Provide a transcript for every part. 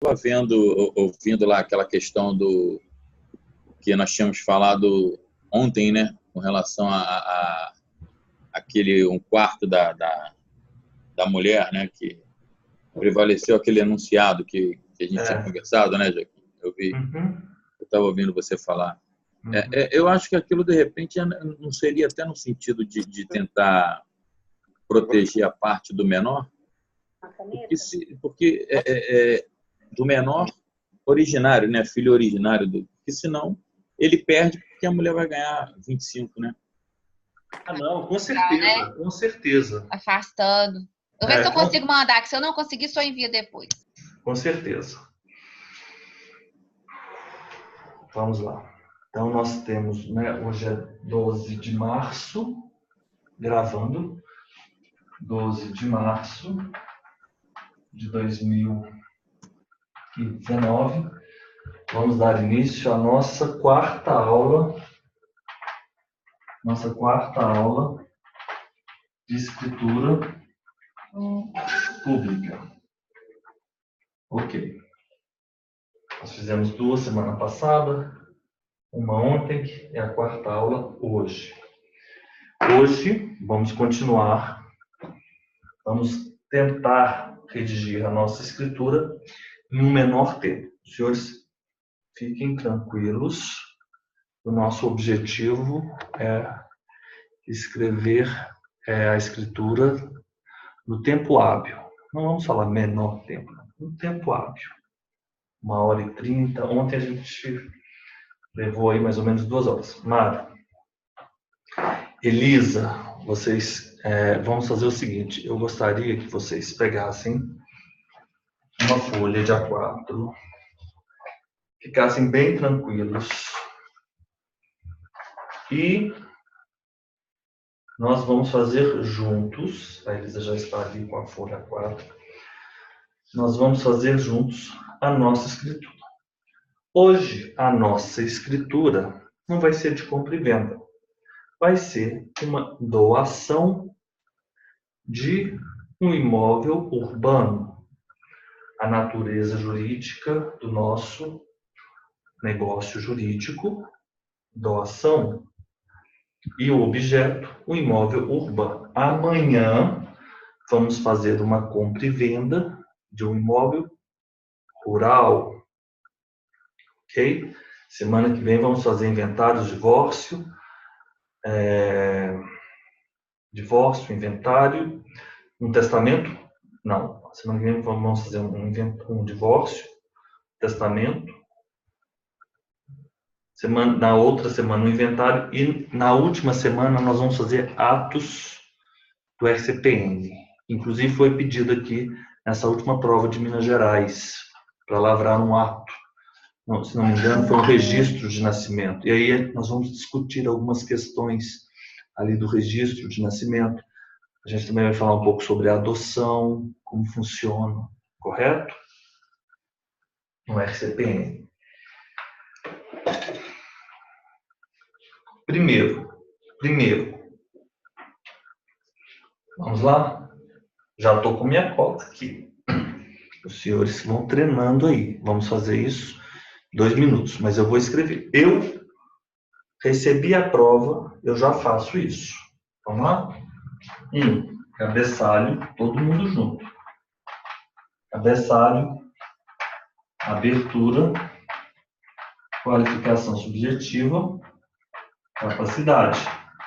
Estava ouvindo lá aquela questão do que nós tínhamos falado ontem, né, com relação a aquele um quarto da mulher, né, que prevaleceu aquele enunciado que a gente tinha É. conversado, né, Joaquim? Uhum, Eu estava ouvindo você falar. uhum. Eu acho que aquilo, de repente, não seria até no sentido de tentar proteger a parte do menor, porque do menor originário, né, filho originário, porque senão ele perde porque a mulher vai ganhar 25, né? Ah, não, com Tá, né? certeza, com certeza. Afastando. Eu vou ver se É, eu consigo mandar, que se eu não conseguir, só envia depois. com certeza. Vamos lá. Então, nós temos, né, hoje é 12 de março, gravando, 12 de março de 2019. Vamos dar início à nossa quarta aula de escritura pública. Ok. Nós fizemos 2 semana passada, uma ontem, que é a quarta aula hoje. Hoje, vamos continuar, vamos tentar redigir a nossa escritura em um menor tempo. Senhores, fiquem tranquilos, o nosso objetivo é escrever a escritura no tempo hábil. Não vamos falar menor tempo, no tempo hábil. 1h30. Ontem a gente levou aí mais ou menos 2 horas. Mara, Elisa, vocês vamos fazer o seguinte. Eu gostaria que vocês pegassem uma folha de A4, ficassem bem tranquilos e nós vamos fazer juntos. A Elisa já está ali com a folha A4. Nós vamos fazer juntos a nossa escritura. Hoje, a nossa escritura não vai ser de compra e venda. Vai ser uma doação de um imóvel urbano. A natureza jurídica do nosso negócio jurídico, doação, e o objeto, o imóvel urbano. Amanhã vamos fazer uma compra e venda de um imóvel rural. Ok? Semana que vem vamos fazer inventário, divórcio, inventário, um testamento. Não, semana que vem vamos fazer um divórcio, testamento. Na outra semana um inventário e na última semana nós vamos fazer atos do RCPN. Inclusive foi pedido aqui nessa última prova de Minas Gerais para lavrar um ato. Não, se não me engano, foi um registro de nascimento. E aí nós vamos discutir algumas questões ali do registro de nascimento. A gente também vai falar um pouco sobre a adoção, como funciona, correto? No RCPN. Primeiro, vamos lá? Já estou com minha cola aqui. Os senhores vão treinando aí. Vamos fazer isso 2 minutos, mas eu vou escrever. Eu recebi a prova, eu já faço isso. Vamos lá? Cabeçalho, todo mundo junto. Cabeçalho, abertura, qualificação subjetiva, capacidade.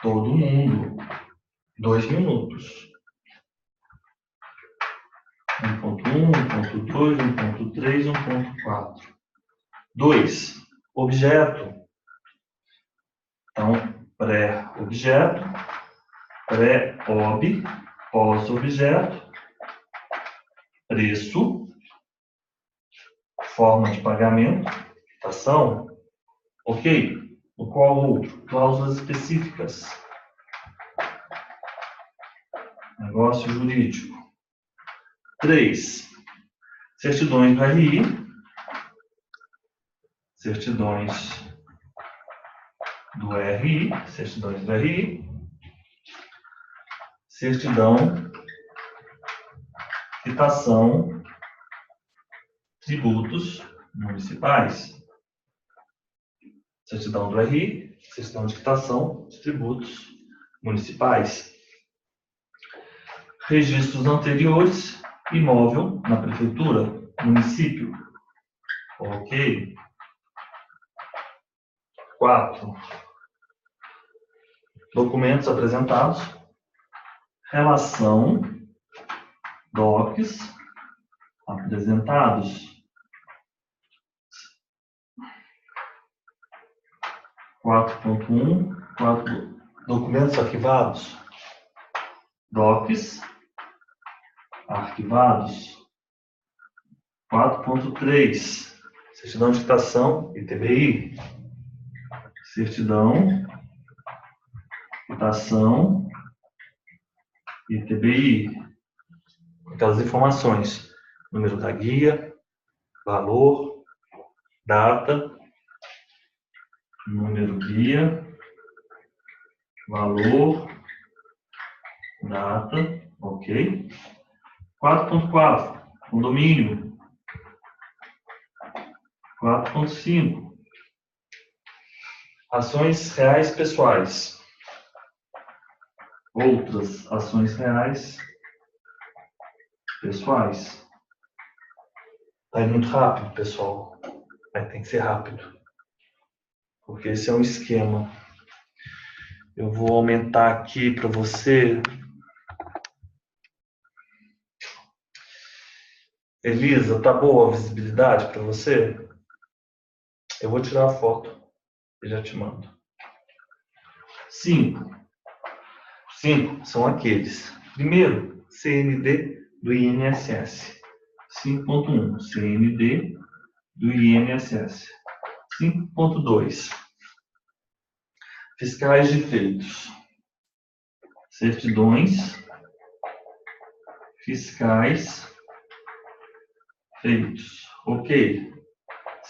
Todo mundo. 2 minutos. 1.1, 1.2, 1.3, 1.4. 2. Objeto. Então, pré-objeto, pré-ob, pós-objeto, preço, forma de pagamento, quitação, ok? O qual outro? Cláusulas específicas. Negócio jurídico. 3. Certidões do RI. Certidões do RI. Certidão, quitação tributos municipais. Certidão do RI, certidão de quitação de tributos municipais. Registros anteriores, imóvel na prefeitura, município. Ok. 4. Documentos apresentados. Relação, docs, apresentados. 4.1, documentos arquivados. Docs, arquivados. 4.3, certidão de quitação e TBI. Certidão, quitação e TBI. Aquelas informações, número da guia, valor, data, número guia, valor, data, ok. 4.4, condomínio. 4.5, ações reais pessoais. Outras ações reais pessoais. Tá indo muito rápido, pessoal. Mas tem que ser rápido. Porque esse é um esquema. Eu vou aumentar aqui para você. Elisa, tá boa a visibilidade para você? Eu vou tirar a foto e já te mando. 5 são aqueles. Primeiro, CND do INSS. 5.1, CND do INSS. 5.2, fiscais de feitos. Certidões fiscais feitos. Ok.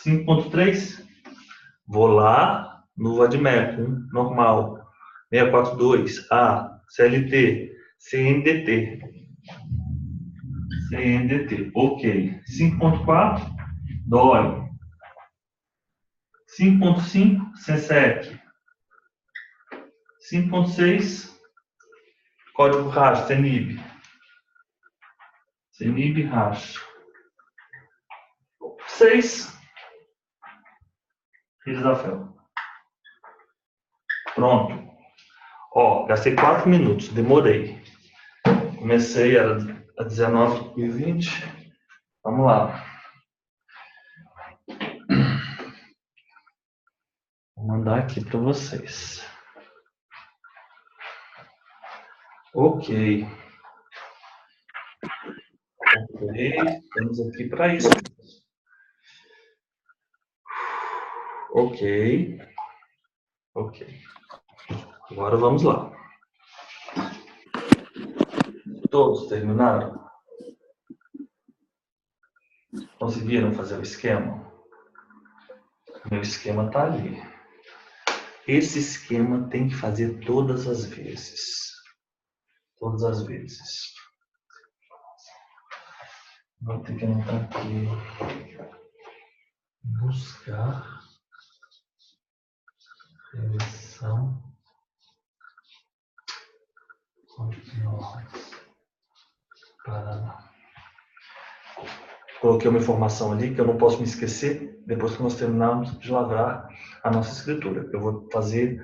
5.3, vou lá no Vadmec, normal. 642, A, CLT, CNDT. CNDT, ok. 5.4, DOI. 5.5, CSEC. 5.6, Código RAS, CENIB. CENIB RAS. 6, Risafel. Pronto. Ó, gastei 4 minutos, demorei. Comecei a 19h20. Vamos lá. Vou mandar aqui para vocês. Ok. Estamos aqui para isso. Ok. Agora vamos lá. Todos terminaram? Conseguiram fazer o esquema? Meu esquema está ali. Esse esquema tem que fazer todas as vezes. Todas as vezes. Vou ter que anotar aqui. Buscar. Eleição. Continuações. Paraná. Coloquei uma informação ali que eu não posso me esquecer depois que nós terminarmos de lavrar a nossa escritura. Eu vou fazer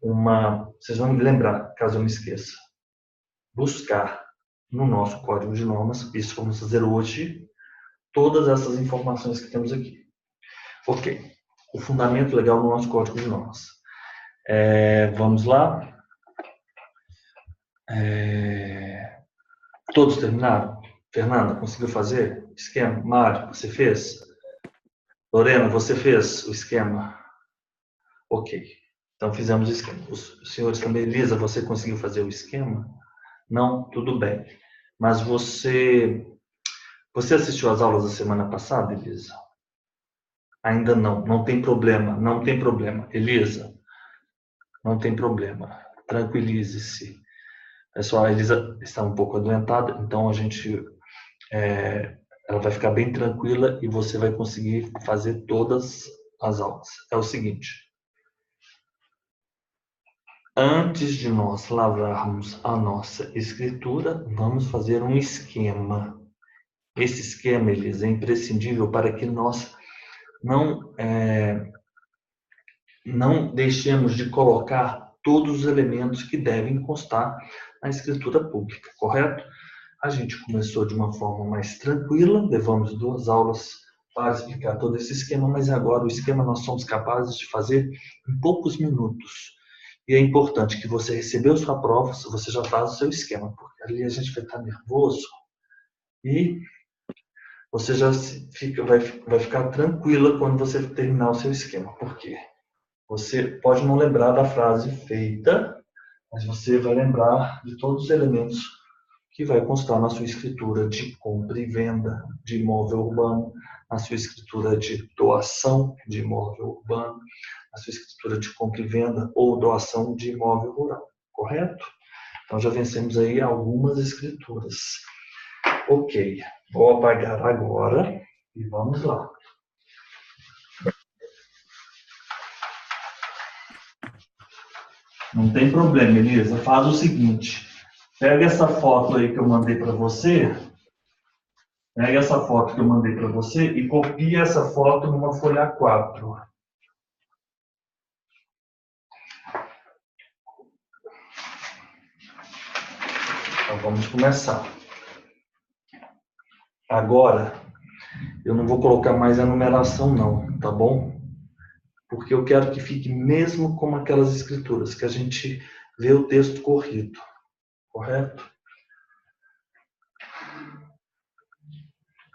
uma... Vocês vão me lembrar, caso eu me esqueça. Buscar no nosso código de normas, isso vamos fazer hoje, todas essas informações que temos aqui. Ok. O fundamento legal do nosso código de normas. Vamos lá. Todos terminaram? Fernanda, conseguiu fazer o esquema? Mário, você fez? Lorena, você fez o esquema? Ok. Então, fizemos o esquema. Os senhores também. Elisa, você conseguiu fazer o esquema? Não? Tudo bem. Mas você assistiu às aulas da semana passada, Elisa? Ainda não. Não tem problema. Não tem problema. Elisa, não tem problema. Tranquilize-se. Pessoal, a Elisa está um pouco adoentada, então a gente Ela vai ficar bem tranquila e você vai conseguir fazer todas as aulas. É o seguinte. Antes de nós lavrarmos a nossa escritura, vamos fazer um esquema. Esse esquema, Elisa, é imprescindível para que nós não deixemos de colocar todos os elementos que devem constar na escritura pública, correto? A gente começou de uma forma mais tranquila, levamos 2 aulas para explicar todo esse esquema, mas agora o esquema nós somos capazes de fazer em poucos minutos. E é importante que você recebeu sua prova, você já faz o seu esquema, porque ali a gente vai estar nervoso e você já vai ficar tranquila quando você terminar o seu esquema. Por quê? Você pode não lembrar da frase feita, mas você vai lembrar de todos os elementos que vai constar na sua escritura de compra e venda de imóvel urbano, na sua escritura de doação de imóvel urbano, na sua escritura de compra e venda ou doação de imóvel rural, correto? Então já vencemos aí algumas escrituras. Ok, vou apagar agora e vamos lá. Não tem problema, Elisa. Faz o seguinte. Pega essa foto aí que eu mandei para você. Pega essa foto que eu mandei para você e copia essa foto numa folha A4. Então vamos começar. Agora, eu não vou colocar mais a numeração não, tá bom? Porque eu quero que fique mesmo como aquelas escrituras, que a gente vê o texto corrido, correto?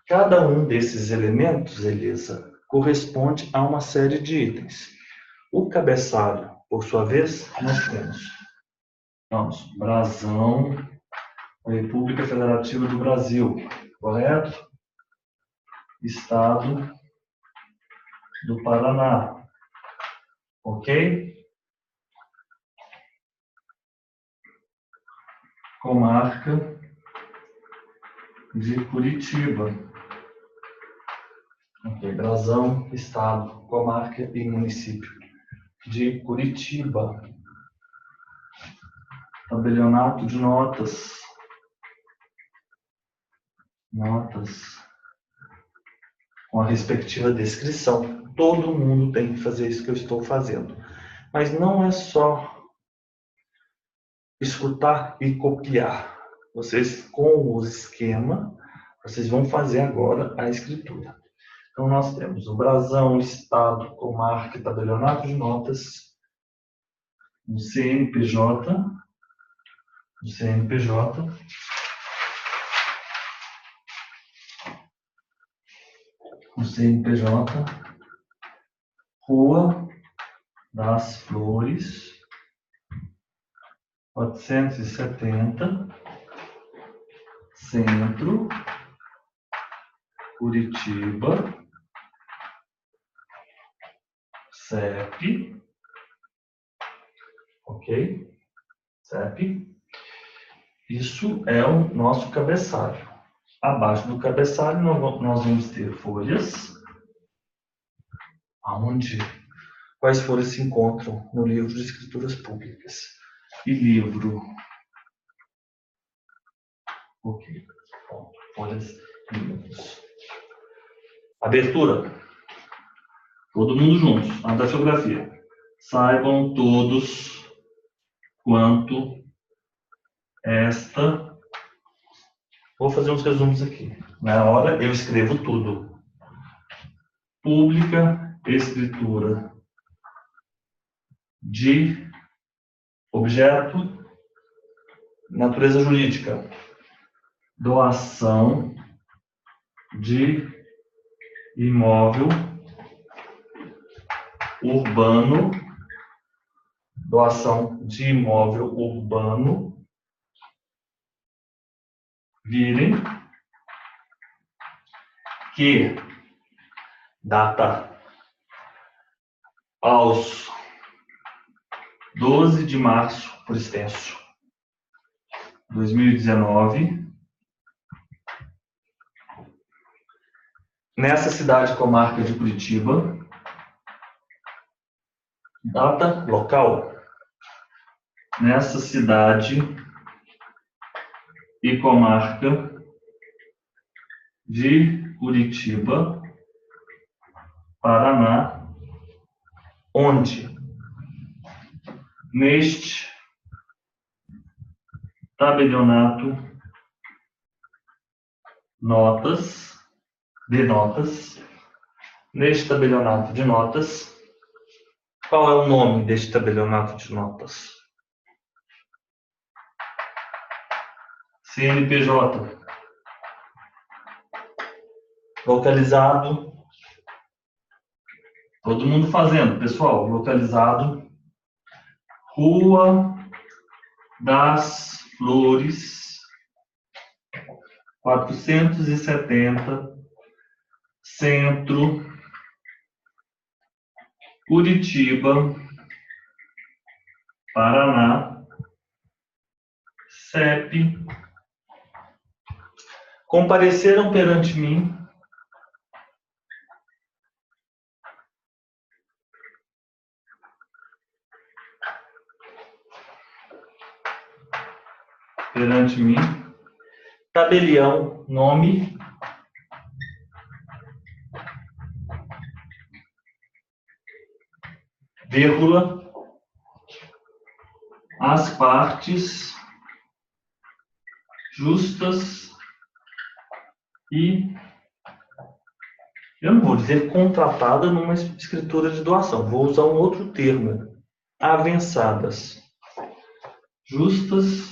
Cada um desses elementos, Elisa, corresponde a uma série de itens. O cabeçalho, por sua vez, nós temos brasão, República Federativa do Brasil, correto? Estado do Paraná, ok? Comarca de Curitiba. Ok, brasão, estado, comarca e município de Curitiba. Tabelionato de notas. Notas com a respectiva descrição. Todo mundo tem que fazer isso que eu estou fazendo. Mas não é só escutar e copiar. Vocês, com o esquema, vocês vão fazer agora a escritura. Então, nós temos o brasão, estado, comarca, tabelionato de notas, o CNPJ, Rua das Flores, 470, Centro, Curitiba, CEP, ok? CEP. Isso é o nosso cabeçalho. Abaixo do cabeçalho nós vamos ter folhas, quais folhas se encontram no livro de escrituras públicas. E livro. Ok. Folhas e livros. Abertura. Todo mundo juntos. A datilografia. Saibam todos quanto esta... Vou fazer uns resumos aqui. Na hora eu escrevo tudo. Pública, escritura de objeto, natureza jurídica. Doação de imóvel urbano. Doação de imóvel urbano. Virem que data aos 12 de março, por extenso, 2019, nessa cidade comarca de Curitiba. Data local. Nessa cidade e comarca de Curitiba, Paraná, onde neste tabelionato de notas, neste tabelionato de notas, qual é o nome deste tabelionato de notas? CNPJ. Localizado, todo mundo fazendo, pessoal, localizado, Rua das Flores, 470, Centro, Curitiba, Paraná, CEP. Compareceram perante mim tabelião, nome, vírgula, as partes justas e, eu não vou dizer contratada numa escritura de doação, vou usar um outro termo, avençadas. Justas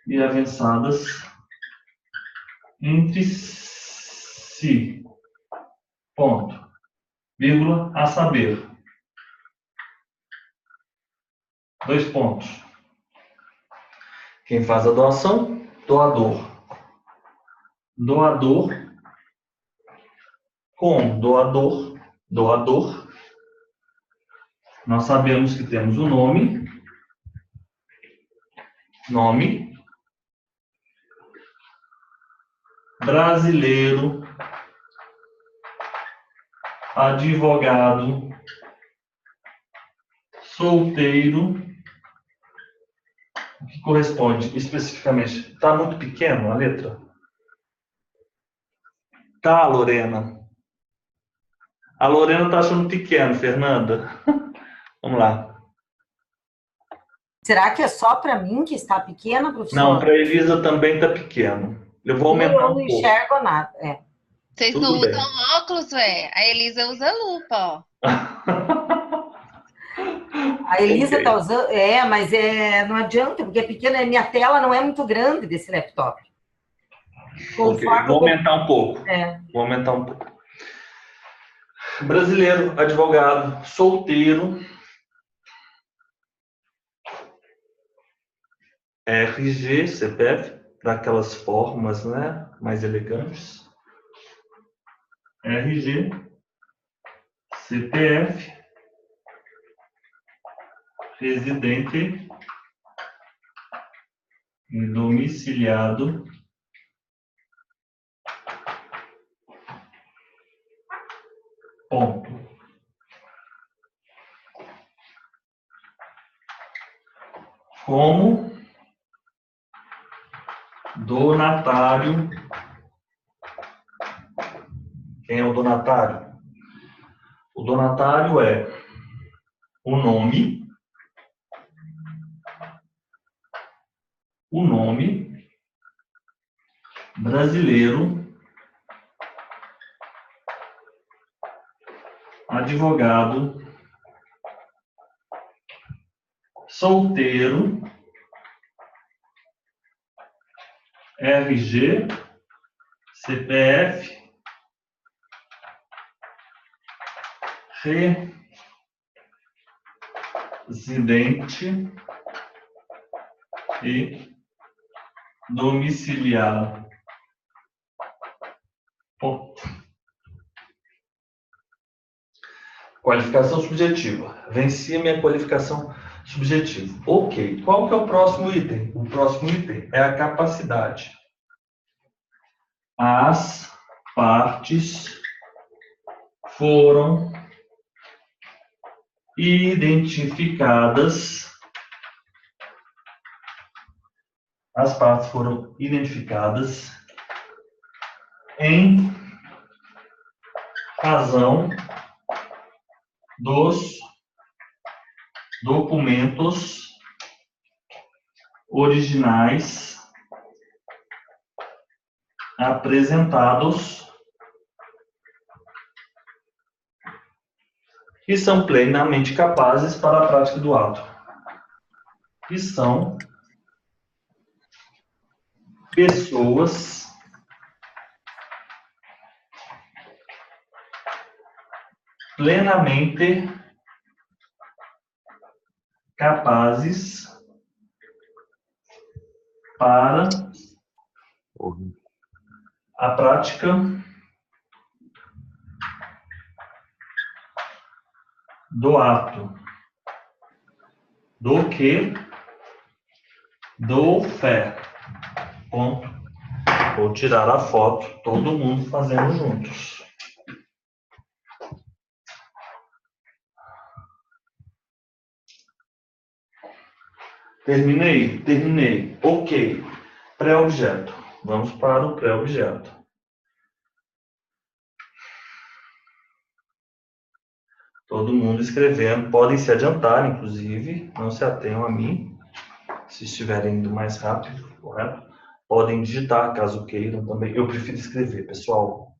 e avençadas entre si. Ponto. Vírgula, a saber. 2 pontos. Quem faz a doação? Doador. Doador com doador. Nós sabemos que temos o nome. Brasileiro, advogado, solteiro. O que corresponde especificamente? Está muito pequeno a letra? Tá, Lorena. A Lorena está achando pequeno, Fernanda. Vamos lá. Será que é só para mim que está pequena, professor? Não, para a Elisa também está pequeno. Eu vou aumentar Eu não enxergo nada. É. Vocês Tudo não bem. usam óculos, velho? A Elisa usa lupa, ó. A Elisa Ok. está usando... mas não adianta, porque é pequena. Minha tela não é muito grande desse laptop. Ok, vou aumentar um pouco. Vou aumentar um pouco. Brasileiro, advogado, solteiro, RG, CPF, daquelas formas, né, mais elegantes. RG, CPF, residente e domiciliado ponto. Como donatário. Quem é o donatário? O donatário é o nome, brasileiro, advogado, solteiro, RG, CPF, residente e domiciliado. Ponto. Qualificação subjetiva. Venci a minha qualificação subjetiva. Ok. Qual que é o próximo item? O próximo item é a capacidade. As partes foram identificadas. As partes foram identificadas em razão dos documentos originais apresentados e são plenamente capazes para a prática do ato. E são pessoas plenamente capazes para a prática do ato. Do que? Dou fé. Ponto. Vou tirar a foto, todo mundo fazendo juntos. Terminei? Terminei. Ok. Pré-objeto. Vamos para o pré-objeto. Todo mundo escrevendo. Podem se adiantar, inclusive. Não se atenham a mim. Se estiverem indo mais rápido, correto? Podem digitar, caso queiram também. Eu prefiro escrever, pessoal.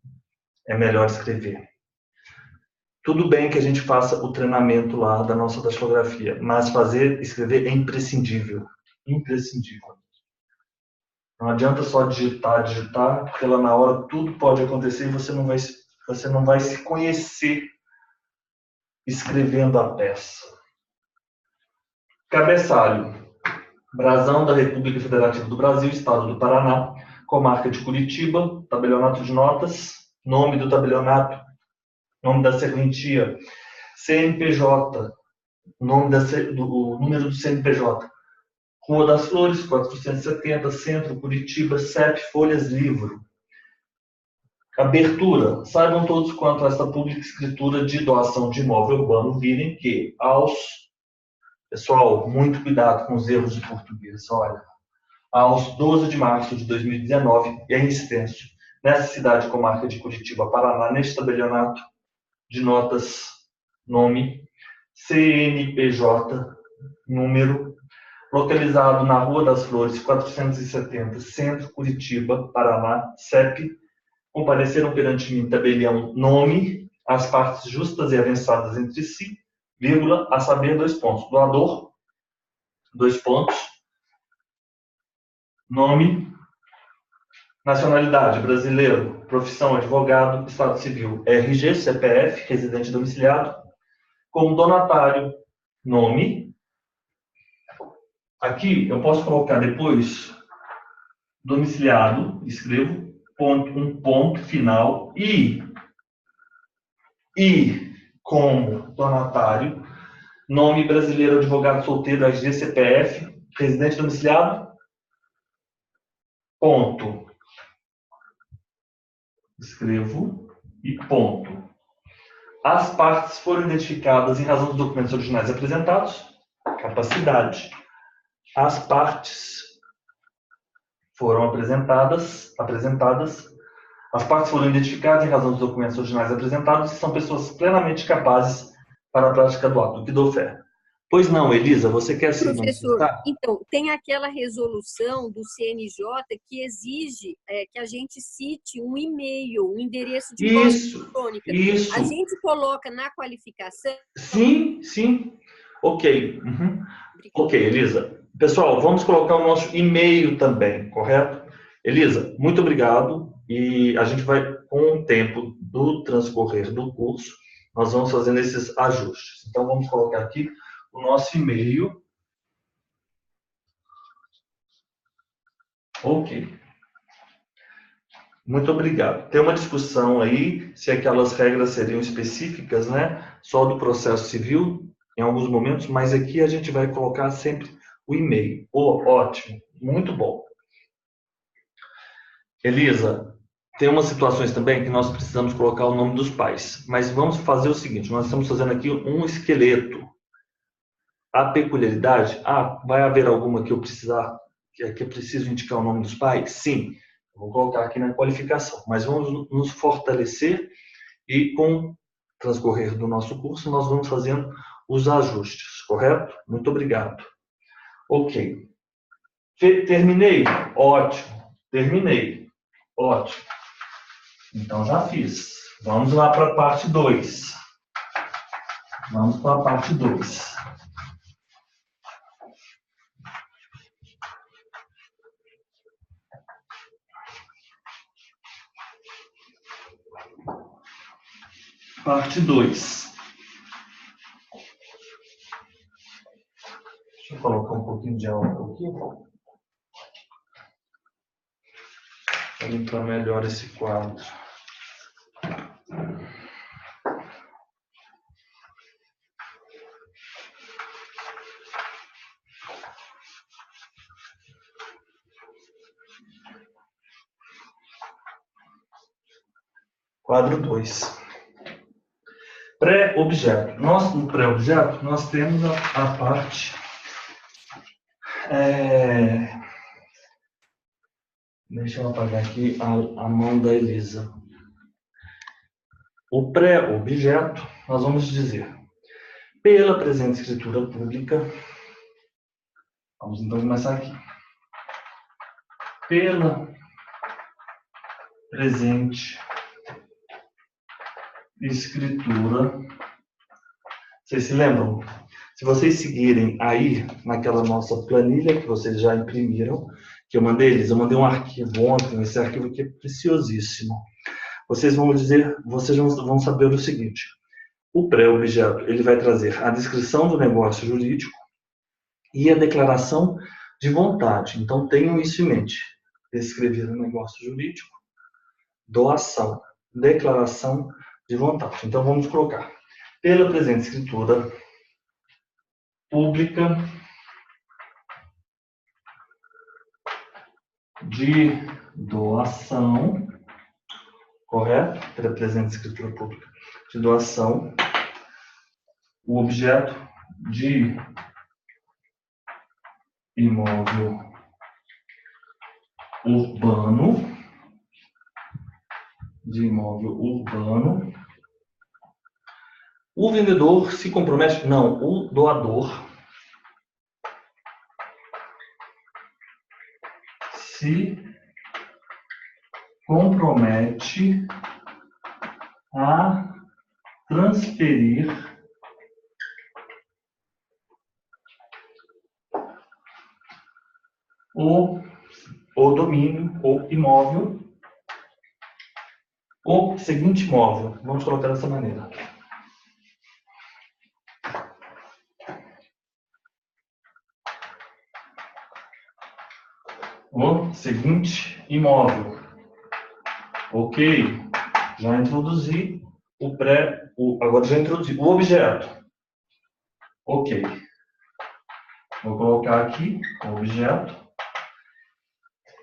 É melhor escrever. Tudo bem que a gente faça o treinamento lá da nossa datilografia, mas escrever é imprescindível. Imprescindível. Não adianta só digitar, porque lá na hora tudo pode acontecer e você não vai se conhecer escrevendo a peça. Cabeçalho. Brasão da República Federativa do Brasil, Estado do Paraná, comarca de Curitiba, tabelionato de notas, nome do tabelionato, nome da serventia, CNPJ, o número do CNPJ, Rua das Flores, 470, Centro, Curitiba, CEP, folhas, livro. Abertura. Saibam todos quanto a esta pública escritura de doação de imóvel urbano virem que Pessoal, muito cuidado com os erros de português. Olha, aos 12 de março de 2019, é extenso, nessa cidade comarca de Curitiba, Paraná, neste tabelionato de notas, nome, CNPJ, número, localizado na Rua das Flores, 470, Centro, Curitiba, Paraná, CEP, compareceram perante mim tabelião nome, as partes justas e avançadas entre si, vírgula, a saber, 2 pontos. Doador, 2 pontos. Nome, nacionalidade, brasileiro, profissão, advogado, estado civil, RG, CPF, residente domiciliado, como donatário, nome. Aqui eu posso colocar depois domiciliado, escrevo, um ponto final, e como donatário, nome brasileiro, advogado solteiro, RG, CPF, residente domiciliado, ponto. Escrevo e ponto. As partes foram identificadas em razão dos documentos originais apresentados. Capacidade. As partes foram apresentadas. As partes foram identificadas em razão dos documentos originais apresentados e são pessoas plenamente capazes para a prática do ato. Que dou fé. Pois não, Elisa, você quer se Professor, manifestar? então, tem aquela resolução do CNJ que exige que a gente cite um e-mail, um endereço de posta eletrônica. Isso. A gente coloca na qualificação? Sim. Ok. Uhum. Ok, Elisa. Pessoal, vamos colocar o nosso e-mail também, correto? Elisa, muito obrigado. E a gente vai, com o tempo do transcorrer do curso, nós vamos fazendo esses ajustes. Então, vamos colocar aqui o nosso e-mail. Ok. Muito obrigado. Tem uma discussão aí se aquelas regras seriam específicas, né? Só do processo civil, em alguns momentos, mas aqui a gente vai colocar sempre o e-mail. Ótimo. Muito bom. Elisa, Tem umas situações também que nós precisamos colocar o nome dos pais. Mas vamos fazer o seguinte, nós estamos fazendo aqui um esqueleto. A peculiaridade, vai haver alguma que eu precisar, que eu preciso indicar o nome dos pais? Sim, vou colocar aqui na qualificação. Mas vamos nos fortalecer e com o transcorrer do nosso curso, nós vamos fazendo os ajustes, correto? Muito obrigado. Ok. Terminei? Ótimo. Terminei. Ótimo. Então, já fiz. Vamos lá para a parte 2. Vamos para a parte 2. Parte 2. Deixa eu colocar um pouquinho de álcool aqui. Para limpar melhor esse quadro. Quadro 2. Pré-objeto. No pré-objeto, nós temos a parte... Deixa eu apagar aqui a mão da Elisa. O pré-objeto, nós vamos dizer, pela presente escritura pública, vamos então começar aqui. Pela presente escritura, vocês se lembram? Se vocês seguirem aí naquela nossa planilha que vocês já imprimiram, que eu mandei eles, eu mandei um arquivo ontem, esse arquivo aqui é preciosíssimo. Vocês vão saber o seguinte: o pré-objeto ele vai trazer a descrição do negócio jurídico e a declaração de vontade. Então tenham isso em mente: descrever o negócio jurídico, doação, declaração de vontade. Então vamos colocar: pela presente escritura pública de doação, correto? Pela presente escritura pública de doação, o objeto de imóvel urbano, o vendedor se compromete, não, o doador se compromete a transferir o domínio, o imóvel, o seguinte imóvel. Vamos colocar dessa maneira. O seguinte imóvel. Ok. Já introduzi agora já introduzi o objeto. Ok. Vou colocar aqui o objeto.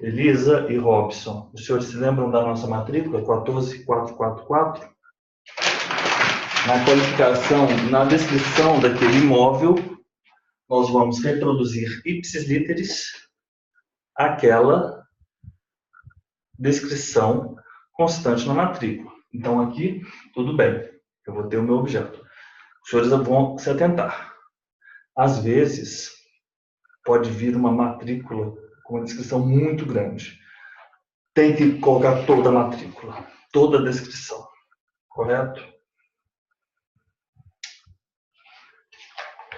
Elisa e Robson, os senhores se lembram da nossa matrícula 14444? Na qualificação, na descrição daquele imóvel, nós vamos reproduzir ipsis literis aquela descrição constante na matrícula. Então aqui, tudo bem, eu vou ter o meu objeto. Os senhores vão se atentar. Às vezes, pode vir uma matrícula com uma descrição muito grande. Tem que colocar toda a matrícula, toda a descrição, correto?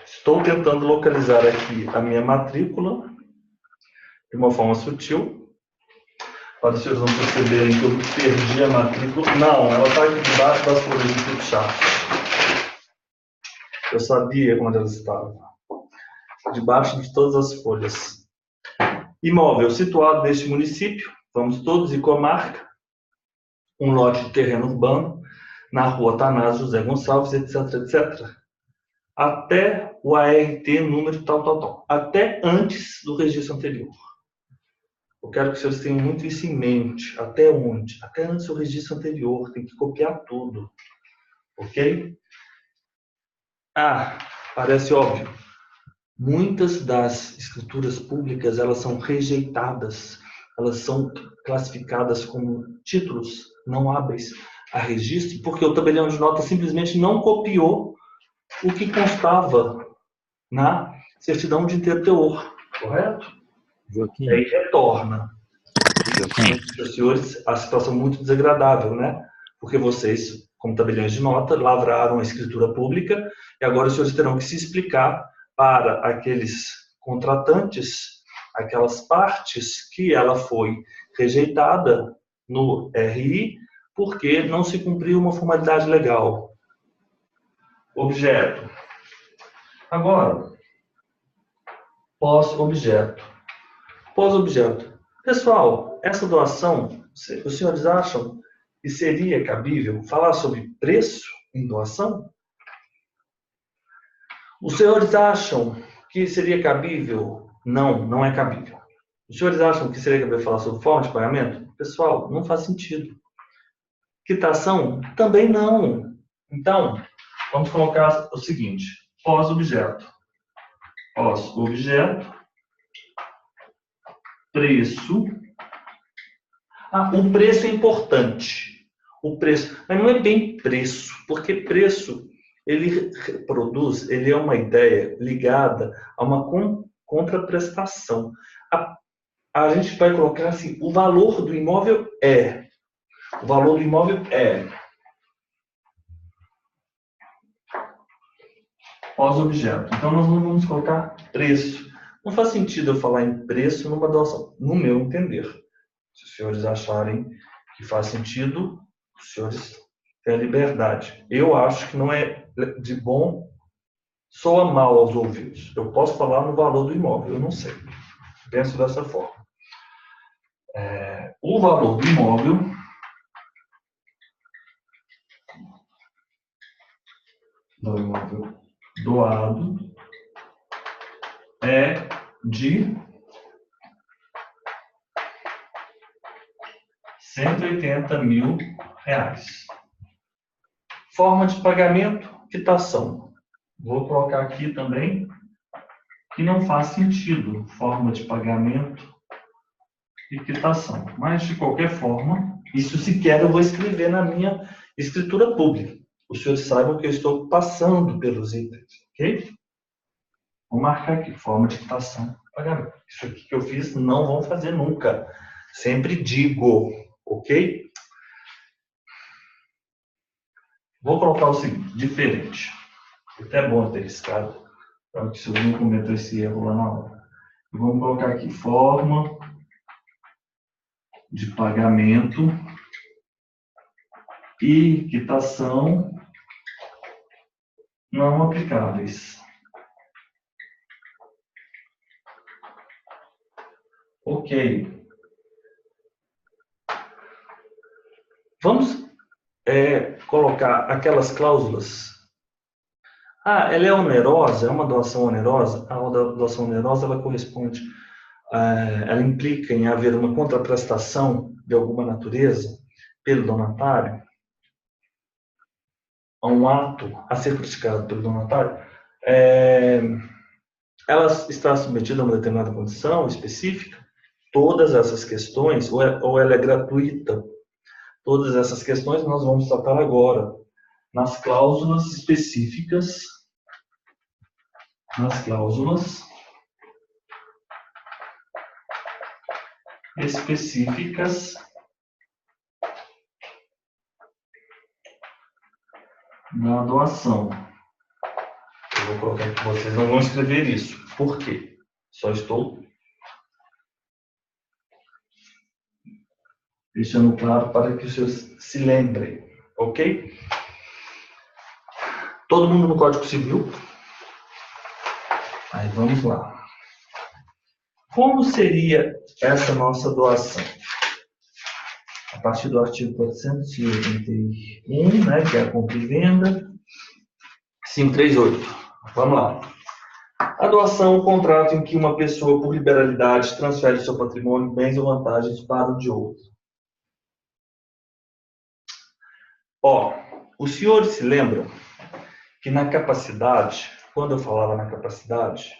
Estou tentando localizar aqui a minha matrícula de uma forma sutil, para os senhores não perceberem que eu perdi a matrícula. Não, ela está aqui debaixo das folhas de flipchart. Eu sabia onde ela estava. Debaixo de todas as folhas. Imóvel situado neste município, vamos todos ir com a marca, um lote de terreno urbano, na rua Atanásio José Gonçalves, etc, etc. Até o ART número tal. Até antes do registro anterior. Eu quero que vocês tenham muito isso em mente. Até onde? Até antes do registro anterior. Tem que copiar tudo. Ok? Ah, parece óbvio. Muitas das escrituras públicas, elas são rejeitadas. Elas são classificadas como títulos não hábeis a registro, porque o tabelião de notas simplesmente não copiou o que constava na certidão de interteor, correto? Joaquim. E aí retorna. Joaquim. Os senhores, a situação muito desagradável, né? Porque vocês, como tabeliões de nota, lavraram a escritura pública e agora os senhores terão que se explicar para aqueles contratantes, aquelas partes que ela foi rejeitada no RI, porque não se cumpriu uma formalidade legal. Objeto. Agora, pós-objeto. Pós-objeto. Pessoal, essa doação, os senhores acham que seria cabível falar sobre preço em doação? Os senhores acham que seria cabível? Não, não é cabível. Os senhores acham que seria cabível falar sobre forma de pagamento? Pessoal, não faz sentido. Quitação? Também não. Então, vamos colocar o seguinte: pós-objeto. Pós-objeto. Preço. O preço é importante. O preço, mas não é bem preço, porque preço ele é uma ideia ligada a uma contraprestação. A gente vai colocar assim: o valor do imóvel é. O valor do imóvel é. Pós-objeto. Então, nós não vamos colocar preço. Não faz sentido eu falar em preço numa doação, no meu entender. Se os senhores acharem que faz sentido, os senhores têm a liberdade. Eu acho que não é de bom, soa mal aos ouvidos. Eu posso falar no valor do imóvel, eu não sei. Penso dessa forma. O valor do imóvel doado é de R$180 mil. Forma de pagamento, quitação. Vou colocar aqui também que não faz sentido forma de pagamento e quitação. Mas, de qualquer forma, isso sequer eu vou escrever na minha escritura pública. Os senhores saibam que eu estou passando pelos itens, ok? Vou marcar aqui, forma de quitação e pagamento. Isso aqui que eu fiz não vão fazer nunca. Sempre digo, ok? Vou colocar o seguinte, diferente. Até é bom ter riscado, para que o senhor não cometa esse erro lá na hora. Vamos colocar aqui, forma de pagamento e quitação não aplicáveis. Ok. Vamos colocar aquelas cláusulas. Ela é onerosa, é uma doação onerosa. A doação onerosa, ela corresponde, ela implica em haver uma contraprestação de alguma natureza pelo donatário, a um ato a ser praticado pelo donatário. Ela está submetida a uma determinada condição específica. Todas essas questões, ou ela é gratuita. Todas essas questões nós vamos tratar agora nas cláusulas específicas. Nas cláusulas específicas da doação. Eu vou colocar aqui, vocês não vão escrever isso. Por quê? Só estou deixando claro para que os senhores se lembrem, ok? Todo mundo no Código Civil? Aí vamos lá. Como seria essa nossa doação? A partir do artigo 481, né, que é a compra e venda, 538. Vamos lá. A doação, o contrato em que uma pessoa, por liberalidade, transfere seu patrimônio, bens ou vantagens para o de outro. Ó, os senhores se lembram que na capacidade, quando eu falava na capacidade,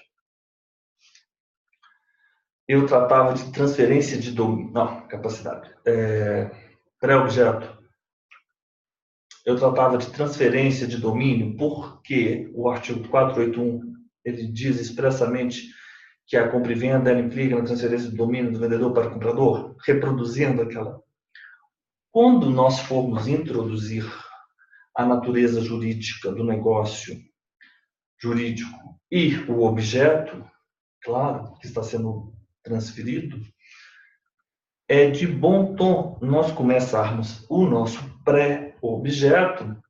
eu tratava de transferência de domínio. Não, capacidade. Pré-objeto. Eu tratava de transferência de domínio porque o artigo 481 ele diz expressamente que a compra e venda implica na transferência de domínio do vendedor para o comprador, reproduzindo aquela. Quando nós formos introduzir a natureza jurídica do negócio jurídico e o objeto, claro, que está sendo transferido, é de bom tom nós começarmos o nosso pré-objeto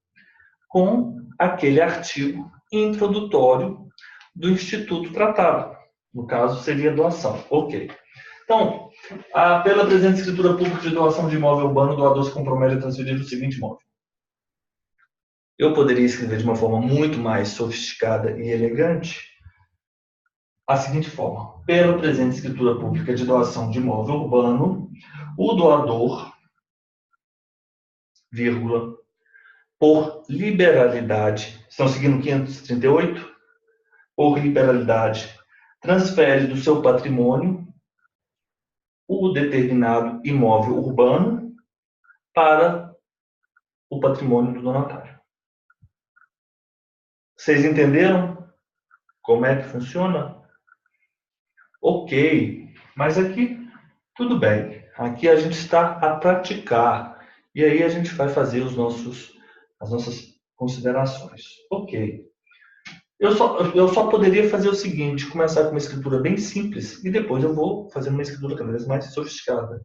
com aquele artigo introdutório do Instituto tratado. No caso, seria doação. Ok. Então, pela presente escritura pública de doação de imóvel urbano, o doador se compromete a transferir o seguinte imóvel. Eu poderia escrever de uma forma muito mais sofisticada e elegante a seguinte forma. Pela presente escritura pública de doação de imóvel urbano, o doador, vírgula, por liberalidade, estão seguindo 538? Por liberalidade, transfere do seu patrimônio o determinado imóvel urbano para o patrimônio do donatário. Vocês entenderam como é que funciona? Ok, mas aqui tudo bem. Aqui a gente está a praticar e aí a gente vai fazer as nossas considerações. Ok. Eu só poderia fazer o seguinte, começar com uma escritura bem simples e depois eu vou fazendo uma escritura cada vez mais sofisticada.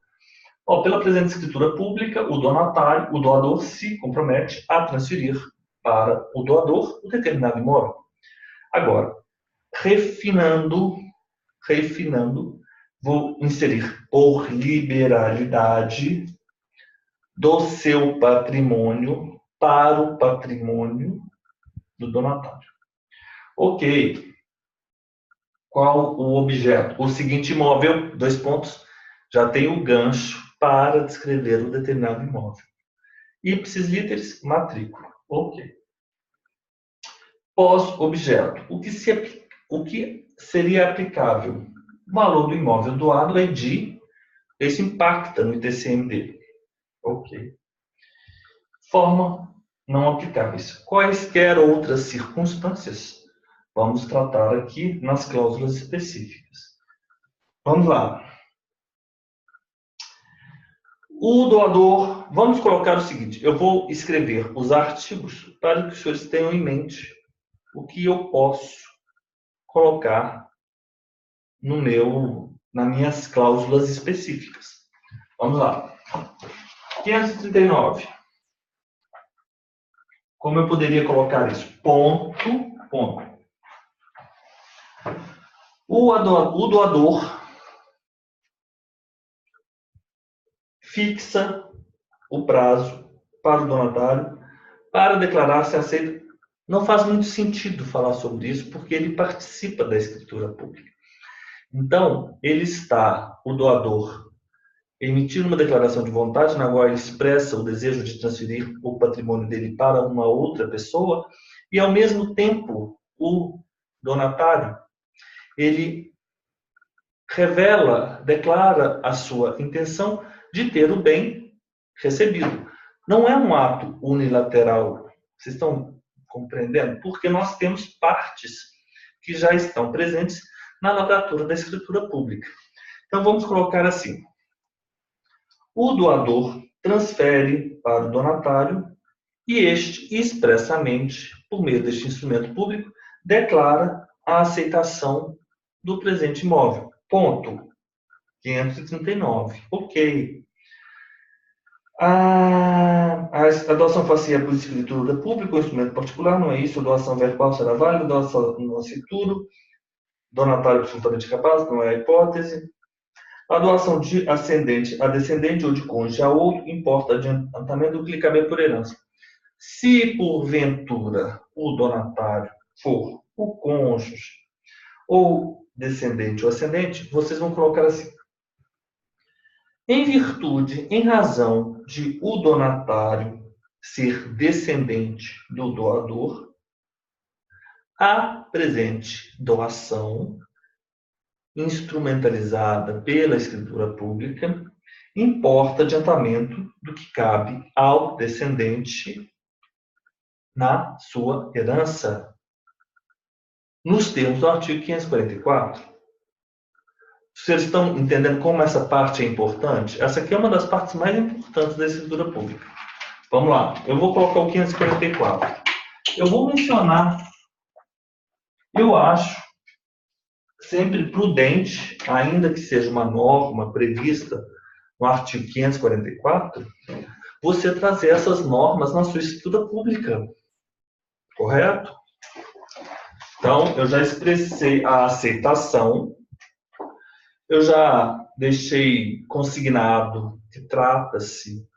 Pela presente escritura pública, o doador se compromete a transferir para o doador o determinado imóvel. Agora, refinando, vou inserir por liberalidade do seu patrimônio para o patrimônio do donatário. Ok. Qual o objeto? O seguinte imóvel, dois pontos, já tem o gancho para descrever o determinado imóvel. Ipsis literis, matrícula. Ok. Pós-objeto. O que seria aplicável? O valor do imóvel doado é isso impacta no ITCM dele. Ok. Forma não aplicáveis. Quaisquer outras circunstâncias, vamos tratar aqui nas cláusulas específicas. Vamos lá. O doador, vamos colocar o seguinte, eu vou escrever os artigos para que os senhores tenham em mente o que eu posso colocar nas minhas cláusulas específicas. Vamos lá. 539. Como eu poderia colocar isso? Ponto. O doador fixa o prazo para o donatário para declarar se aceita. Não faz muito sentido falar sobre isso, porque ele participa da escritura pública. Então, o doador, emitindo uma declaração de vontade, na qual ele expressa o desejo de transferir o patrimônio dele para uma outra pessoa, e, ao mesmo tempo, o donatário, ele declara a sua intenção de ter o bem recebido. Não é um ato unilateral. Vocês estão compreendendo? Porque nós temos partes que já estão presentes na lavratura da escritura pública. Então, vamos colocar assim. O doador transfere para o donatário e este, expressamente, por meio deste instrumento público, declara a aceitação do presente imóvel. Ponto. 539. Ok. A doação facial por escritura pública ou instrumento particular, não é isso. A doação verbal será válida, doação no assituro, donatário absolutamente capaz, não é a hipótese. A doação de ascendente a descendente ou de cônjuge a outro importa adiantamento do que lhe caber por herança. Se, porventura, o donatário for o cônjuge ou descendente ou ascendente, vocês vão colocar assim: em virtude, em razão de o donatário ser descendente do doador, a presente doação, instrumentalizada pela escritura pública, importa adiantamento do que cabe ao descendente na sua herança, nos termos do artigo 544. Vocês estão entendendo como essa parte é importante? Essa aqui é uma das partes mais importantes da escritura pública. Vamos lá, eu vou colocar o 544. Eu vou mencionar, eu acho sempre prudente, ainda que seja uma norma prevista no artigo 544, você trazer essas normas na sua escritura pública. Correto? Então, eu já expressei a aceitação, eu já deixei consignado que trata-se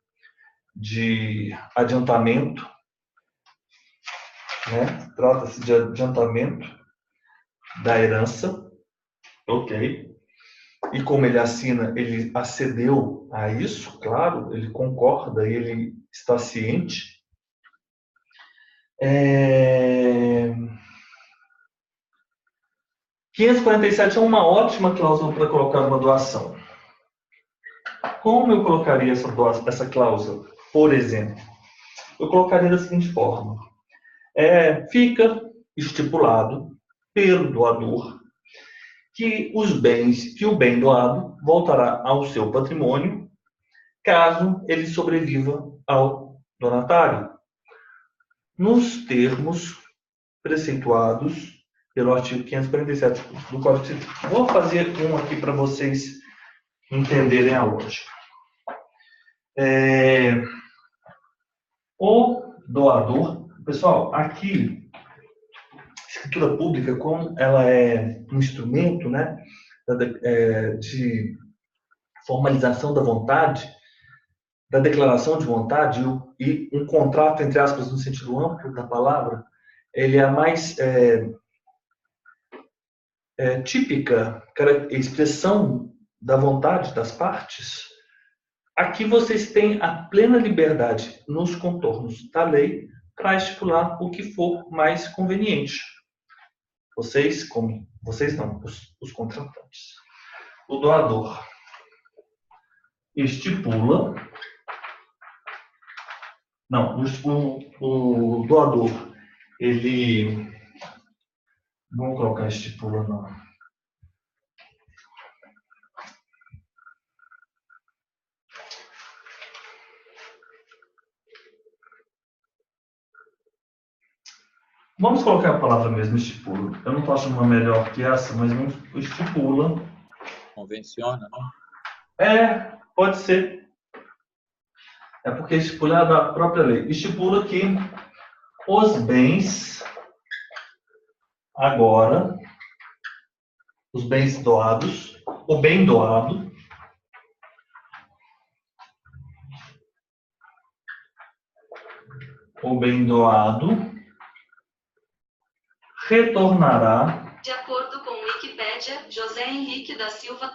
de adiantamento, né? Trata-se de adiantamento da herança, ok? E como ele assina, ele acedeu a isso, claro, ele concorda, ele está ciente. 547 é uma ótima cláusula para colocar uma doação. Como eu colocaria essa cláusula? Por exemplo, eu colocaria da seguinte forma: fica estipulado pelo doador que o bem doado voltará ao seu patrimônio caso ele sobreviva ao donatário, nos termos preceituados pelo artigo 547 do Código Civil. Vou fazer um aqui para vocês entenderem a lógica. O doador, pessoal, aqui, escritura pública, como ela é um instrumento, né, de formalização da vontade, da declaração de vontade, e um contrato, entre aspas, no sentido amplo da palavra, ele é a mais típica expressão da vontade das partes. Aqui vocês têm a plena liberdade, nos contornos da lei, para estipular o que for mais conveniente. Vocês não, os contratantes. O doador estipula... Não, o doador, ele... Vamos colocar estipula, não. Vamos colocar a palavra mesmo, estipula. Eu não estou achando uma melhor que essa, mas vamos estipula. Convenciona, não? Pode ser. É porque estipula é da própria lei. Estipula que os bens, agora, os bens doados, o bem doado, retornará, de acordo com Wikipédia, José Henrique da Silva,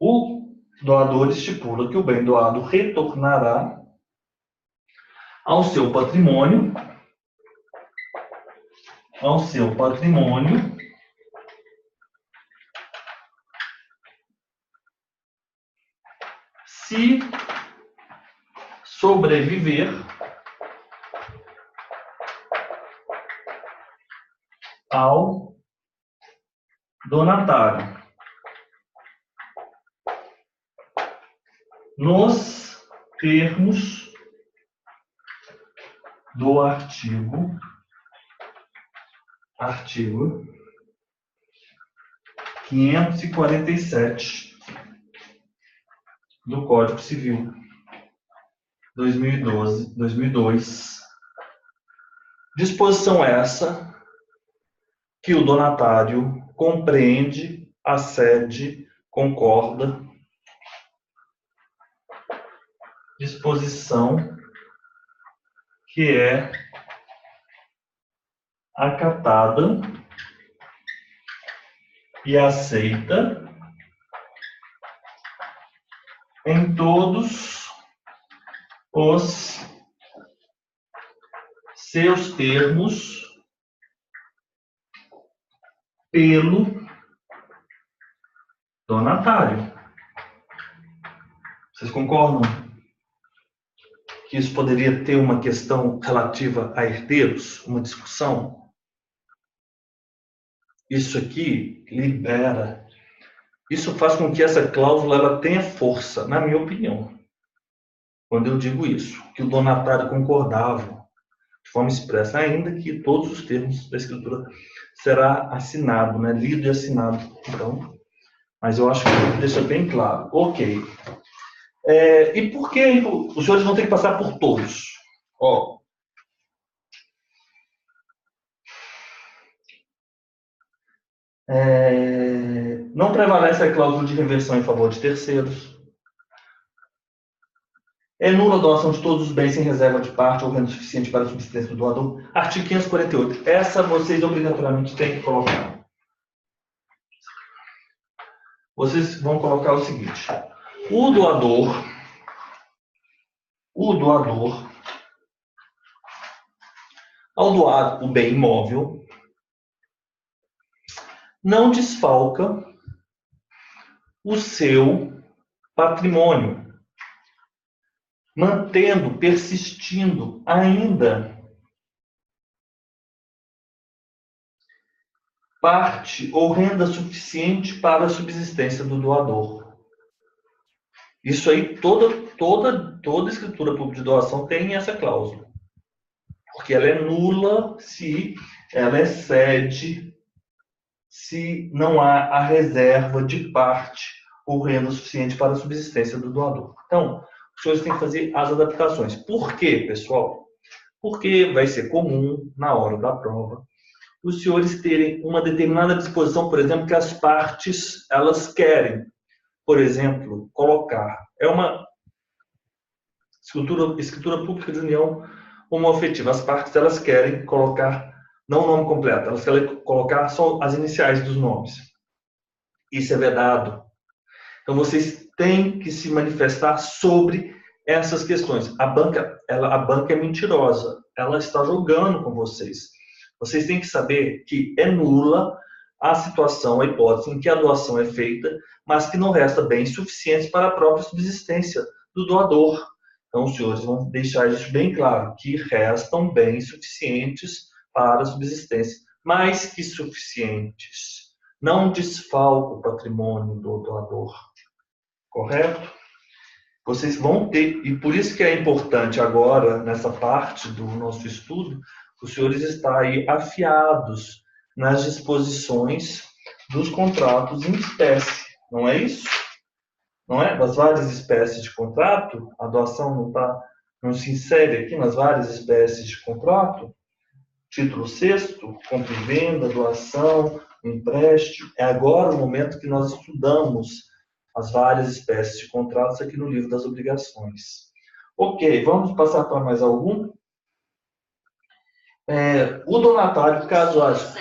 o doador estipula que o bem doado retornará ao seu patrimônio, se sobreviver ao donatário, nos termos do artigo 547 do Código Civil 2002. Disposição essa que o donatário compreende, acede, concorda. Disposição que é acatada e aceita em todos os seus termos pelo donatário. Vocês concordam que isso poderia ter uma questão relativa a herdeiros, uma discussão? Isso aqui libera. Isso faz com que essa cláusula ela tenha força, na minha opinião. Quando eu digo isso, que o donatário concordava de forma expressa, ainda que todos os termos da escritura será assinado, né? Lido e assinado. Então, mas eu acho que deixa bem claro. Ok. E por que os senhores vão ter que passar por todos? Ó, não prevalece a cláusula de reversão em favor de terceiros. É nula a doação de todos os bens sem reserva de parte ou renda suficiente para a subsistência do doador. Artigo 548. Essa vocês obrigatoriamente têm que colocar. Vocês vão colocar o seguinte. O doador, ao doar o bem imóvel, não desfalca o seu patrimônio, mantendo, persistindo ainda parte ou renda suficiente para a subsistência do doador. Isso aí, toda escritura pública de doação tem essa cláusula. Porque ela é nula se ela excede, se não há a reserva de parte ou renda suficiente para a subsistência do doador. Então, os senhores têm que fazer as adaptações. Por quê, pessoal? Porque vai ser comum, na hora da prova, os senhores terem uma determinada disposição, por exemplo, que as partes elas querem, por exemplo, colocar. É uma escritura pública de união homoafetiva. As partes elas querem colocar, não o nome completo, elas querem colocar só as iniciais dos nomes. Isso é vedado. Então, vocês têm que se manifestar sobre essas questões. A banca é mentirosa. Ela está jogando com vocês. Vocês têm que saber que é nula a situação, a hipótese em que a doação é feita, mas que não resta bens suficientes para a própria subsistência do doador. Então, os senhores vão deixar isso bem claro, que restam bens suficientes para a subsistência, mais que suficientes. Não desfalca o patrimônio do doador. Correto? Vocês vão ter, e por isso que é importante agora, nessa parte do nosso estudo, os senhores estarem afiados nas disposições dos contratos em espécie. Não é isso? Não é? Das várias espécies de contrato, a doação não se insere aqui nas várias espécies de contrato. Título 6º, compra e venda, doação, empréstimo. É agora o momento que nós estudamos as várias espécies de contratos aqui no livro das obrigações. Ok, vamos passar para mais algum? O donatário, caso haja...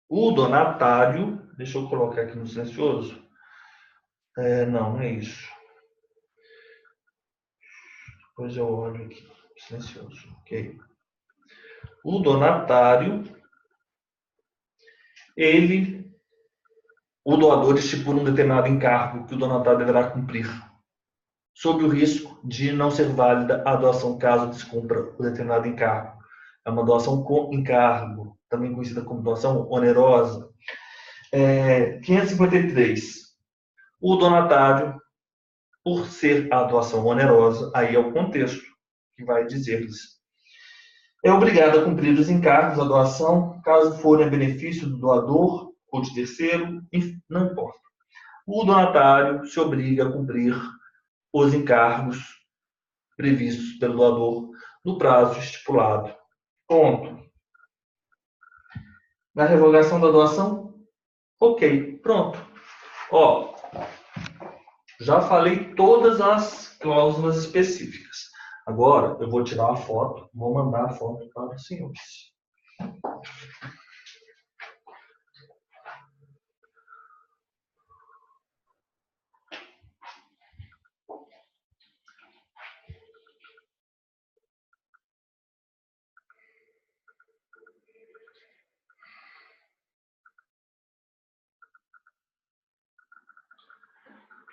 O donatário, deixa eu colocar aqui no silencioso. Não é isso. Depois eu olho aqui, silencioso, ok. O donatário, o doador estipula um determinado encargo que o donatário deverá cumprir, sob o risco de não ser válida a doação caso descumpra o determinado encargo. É uma doação com encargo, também conhecida como doação onerosa. 553. O donatário, por ser a doação onerosa, aí é o contexto que vai dizer-lhes, é obrigado a cumprir os encargos da doação, caso forem a benefício do doador ou de terceiro, não importa. O donatário se obriga a cumprir os encargos previstos pelo doador no prazo estipulado. Ponto. Na revogação da doação? Ok, pronto. Já falei todas as cláusulas específicas. Agora, eu vou tirar a foto, vou mandar a foto para os senhores.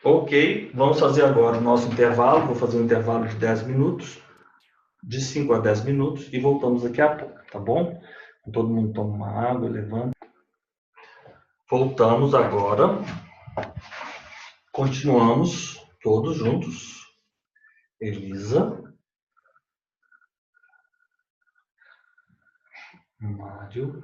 Ok, vamos fazer agora o nosso intervalo. Vou fazer um intervalo de 10 minutos, de 5 a 10 minutos, e voltamos daqui a pouco, tá bom? Todo mundo toma uma água, levanta. Voltamos agora. Continuamos todos juntos. Elisa, Mário,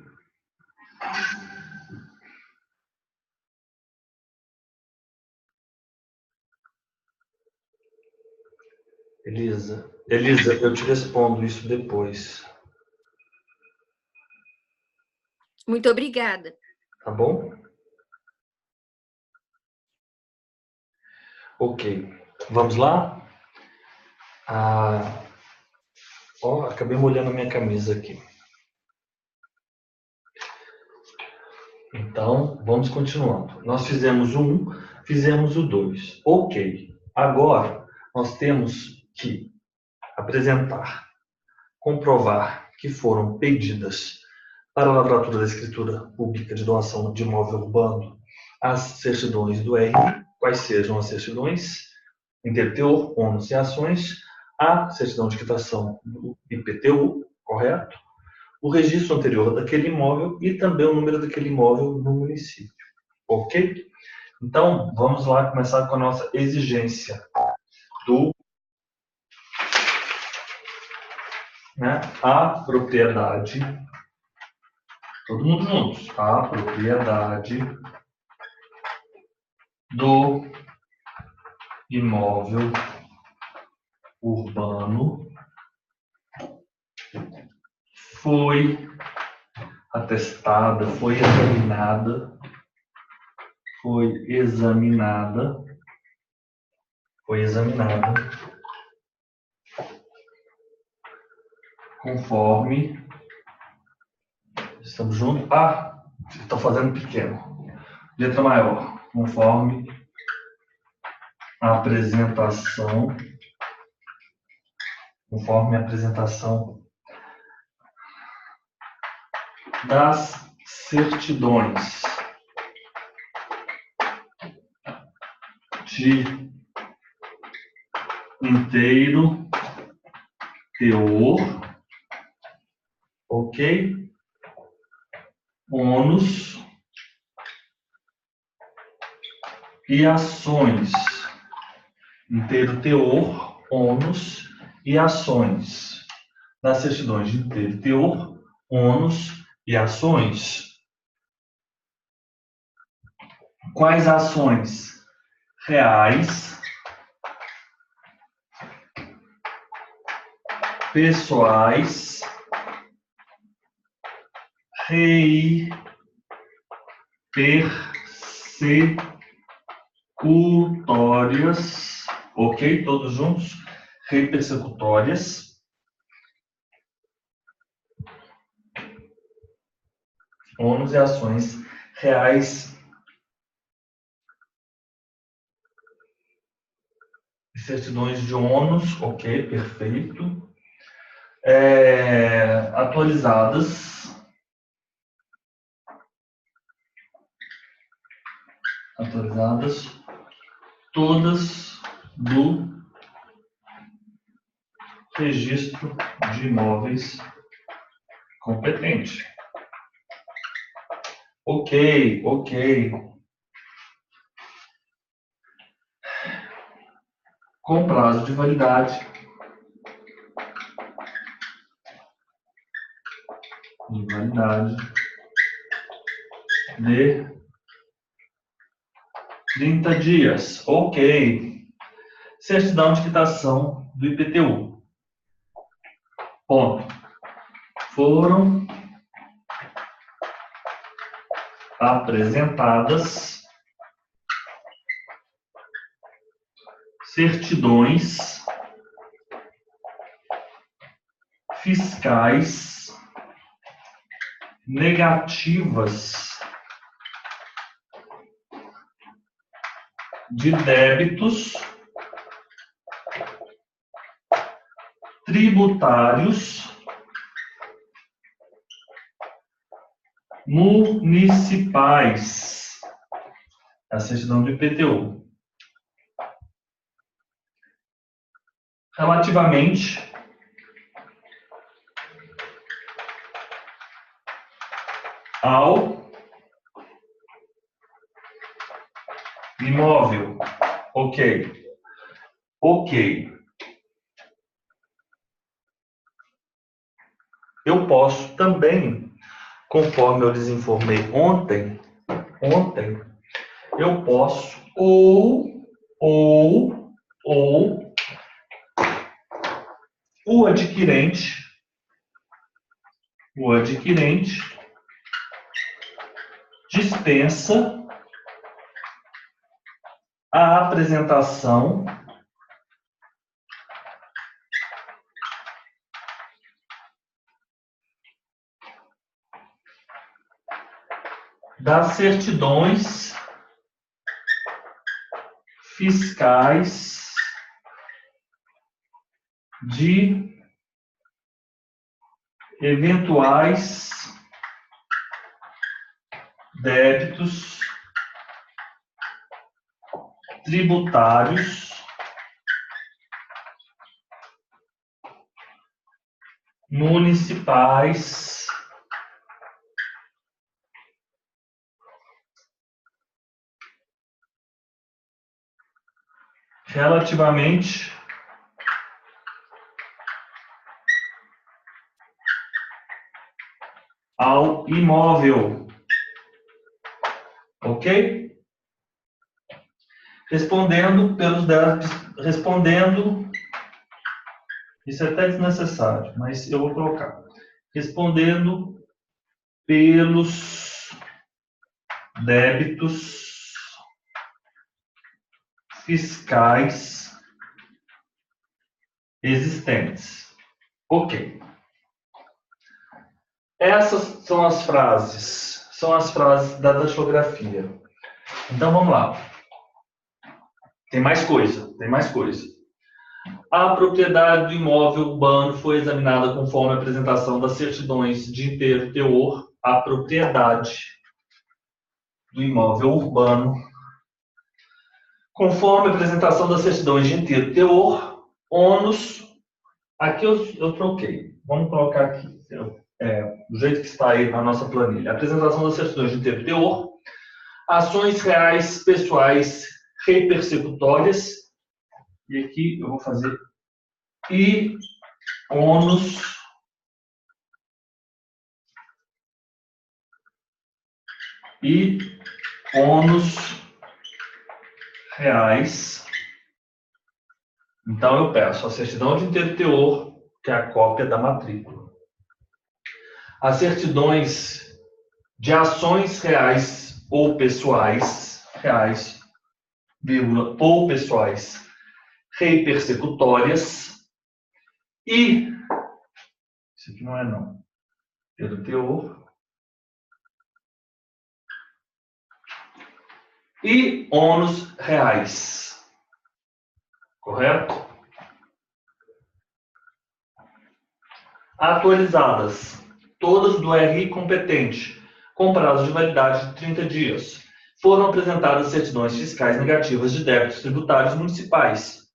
Elisa, eu te respondo isso depois. Muito obrigada. Tá bom? Ok. Vamos lá? Acabei molhando a minha camisa aqui. Então, vamos continuando. Nós fizemos o 1, fizemos o 2. Ok. Agora, nós temos que apresentar, comprovar que foram pedidas para a lavratura da escritura pública de doação de imóvel urbano as certidões do R. Quais sejam as certidões? Inteiro teor, ônus e ações, a certidão de quitação do IPTU, correto? O registro anterior daquele imóvel e também o número daquele imóvel no município, ok? Então, vamos lá começar com a nossa exigência a propriedade, todo mundo juntos, a propriedade do imóvel urbano foi atestada, foi examinada conforme, estamos juntos, estou fazendo pequeno, letra maior, conforme a apresentação das certidões de inteiro teor, ok? Ônus e ações. Inteiro teor, ônus e ações. Nas certidões de inteiro teor, ônus e ações. Quais ações? Reais, pessoais, persecutórias, ok? Todos juntos? Persecutórias. Ônus e ações reais e certidões de ônus, ok, perfeito. Atualizadas todas do registro de imóveis competente. Ok. Com prazo de validade de 30 dias. Ok. Certidão de quitação do IPTU. Ponto. Foram apresentadas certidões fiscais negativas de débitos tributários municipais. A certidão do IPTU. Relativamente ao imóvel. Ok. Eu posso também, conforme eu lhes informei ontem, eu posso ou o adquirente dispensa a apresentação das certidões fiscais de eventuais débitos tributários municipais relativamente ao imóvel. Ok? Respondendo pelos débitos, isso é até desnecessário, mas eu vou colocar. Respondendo pelos débitos fiscais existentes. Ok. Essas são as frases da datilografia. Então vamos lá. Tem mais coisa. A propriedade do imóvel urbano foi examinada conforme a apresentação das certidões de inteiro teor. A propriedade do imóvel urbano, conforme a apresentação das certidões de inteiro teor, ônus. Aqui eu troquei. Vamos colocar aqui, do jeito que está aí na nossa planilha. Apresentação das certidões de inteiro teor, ações reais pessoais repersecutórias, e aqui eu vou fazer e ônus reais. Então eu peço a certidão de inteiro teor, que é a cópia da matrícula. As certidões de ações reais ou pessoais, ou pessoais repersecutórias, e isso aqui não é não, inteiro teor, e ônus reais. Correto? Atualizadas. Todas do RI competente, com prazo de validade de 30 dias. Foram apresentadas certidões fiscais negativas de débitos tributários municipais.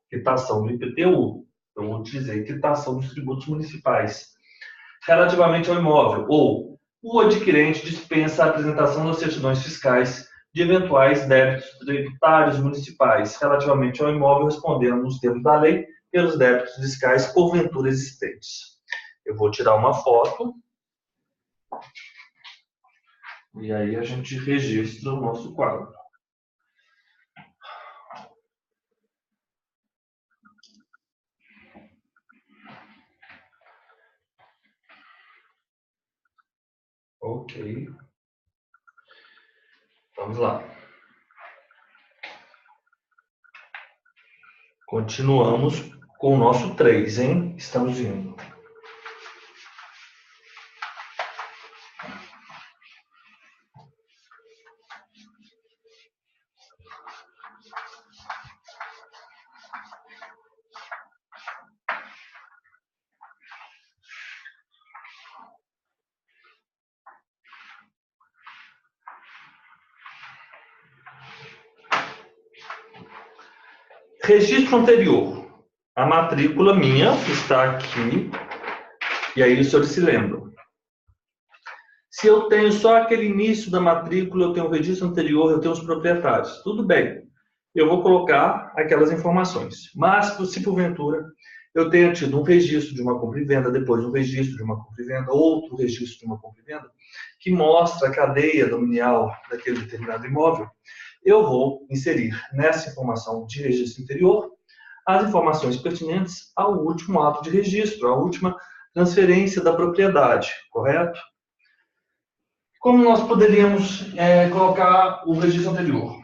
Quitação do IPTU. Eu utilizei quitação dos tributos municipais. Relativamente ao imóvel, ou o adquirente dispensa a apresentação das certidões fiscais de eventuais débitos tributários municipais relativamente ao imóvel, respondendo nos termos da lei pelos débitos fiscais porventura existentes. Eu vou tirar uma foto e aí a gente registra o nosso quadro. Ok. Vamos lá. Continuamos com o nosso 3, hein? Estamos indo. Registro anterior. A matrícula minha está aqui. E aí os senhores se lembram. Se eu tenho só aquele início da matrícula, eu tenho o registro anterior, eu tenho os proprietários. Tudo bem. Eu vou colocar aquelas informações. Mas, se porventura eu tenha tido um registro de uma compra e venda, depois um registro de uma compra e venda, outro registro de uma compra e venda, que mostra a cadeia dominial daquele determinado imóvel, eu vou inserir nessa informação de registro anterior as informações pertinentes ao último ato de registro, à última transferência da propriedade, correto? Como nós poderíamos colocar o registro anterior?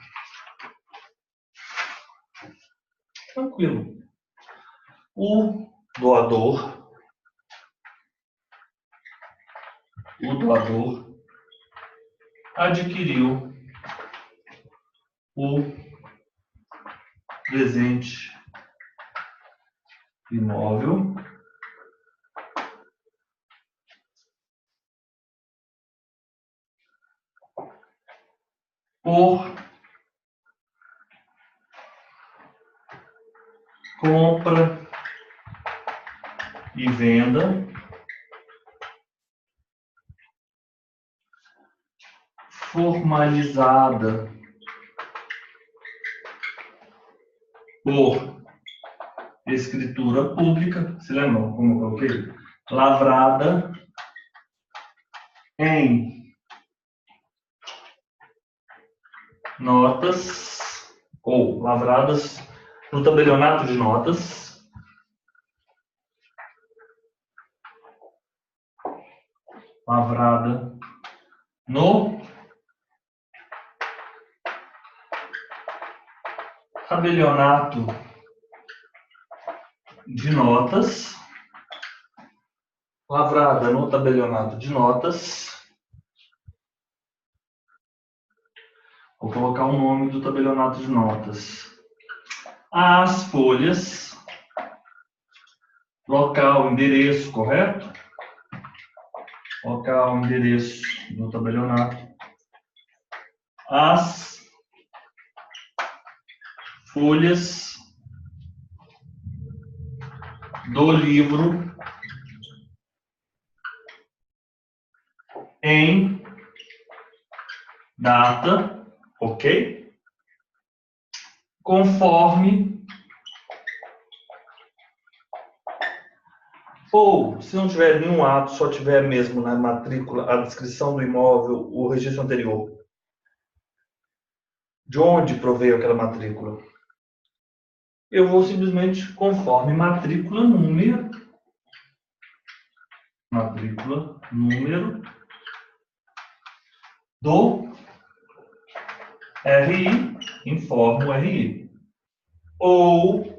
Tranquilo. O doador adquiriu o presente imóvel por compra e venda formalizada por escritura pública, se lembram como eu coloquei? Lavrada em notas, ou lavradas no tabelionato de notas, lavrada no tabelionato de notas, lavrada no tabelionato de notas. Vou colocar o nome do tabelionato de notas. As folhas, local, endereço, correto? Local, endereço no tabelionato. As folhas do livro em data, ok? Conforme, ou se não tiver nenhum ato, só tiver mesmo na matrícula a descrição do imóvel, o registro anterior. De onde proveio aquela matrícula? Eu vou simplesmente conforme matrícula número do RI, informo o RI. Ou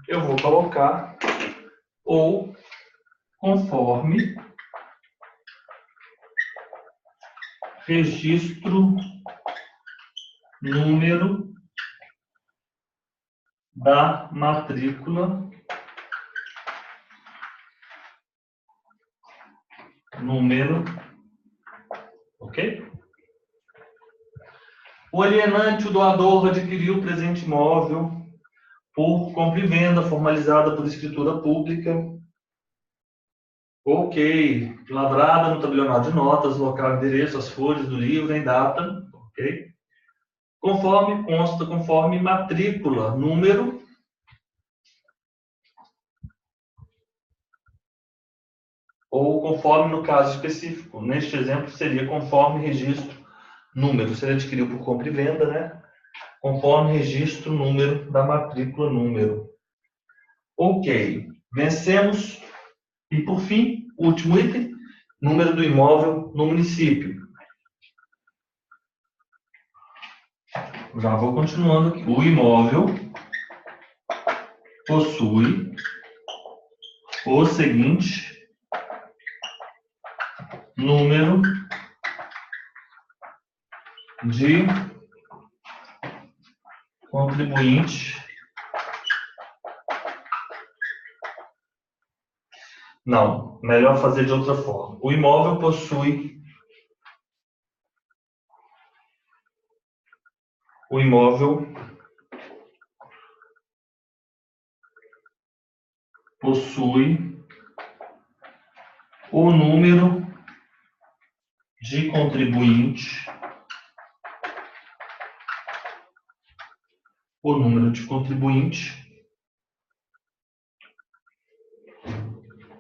eu vou colocar ou conforme registro número da matrícula número, ok? O alienante, o doador, adquiriu o presente imóvel por compra e venda formalizada por escritura pública. Ok. Lavrada no tabelionato de notas, local, endereço, as folhas do livro em data. Ok. Conforme consta, conforme matrícula, número. Ou conforme no caso específico. Neste exemplo, seria conforme registro número. Se ele adquiriu por compra e venda, né? Conforme registro número da matrícula número. Ok. Vencemos. E, por fim, último item, número do imóvel no município. Já vou continuando aqui. O imóvel possui o seguinte número de contribuinte. Não, melhor fazer de outra forma. O imóvel possui o imóvel possui o número de contribuinte,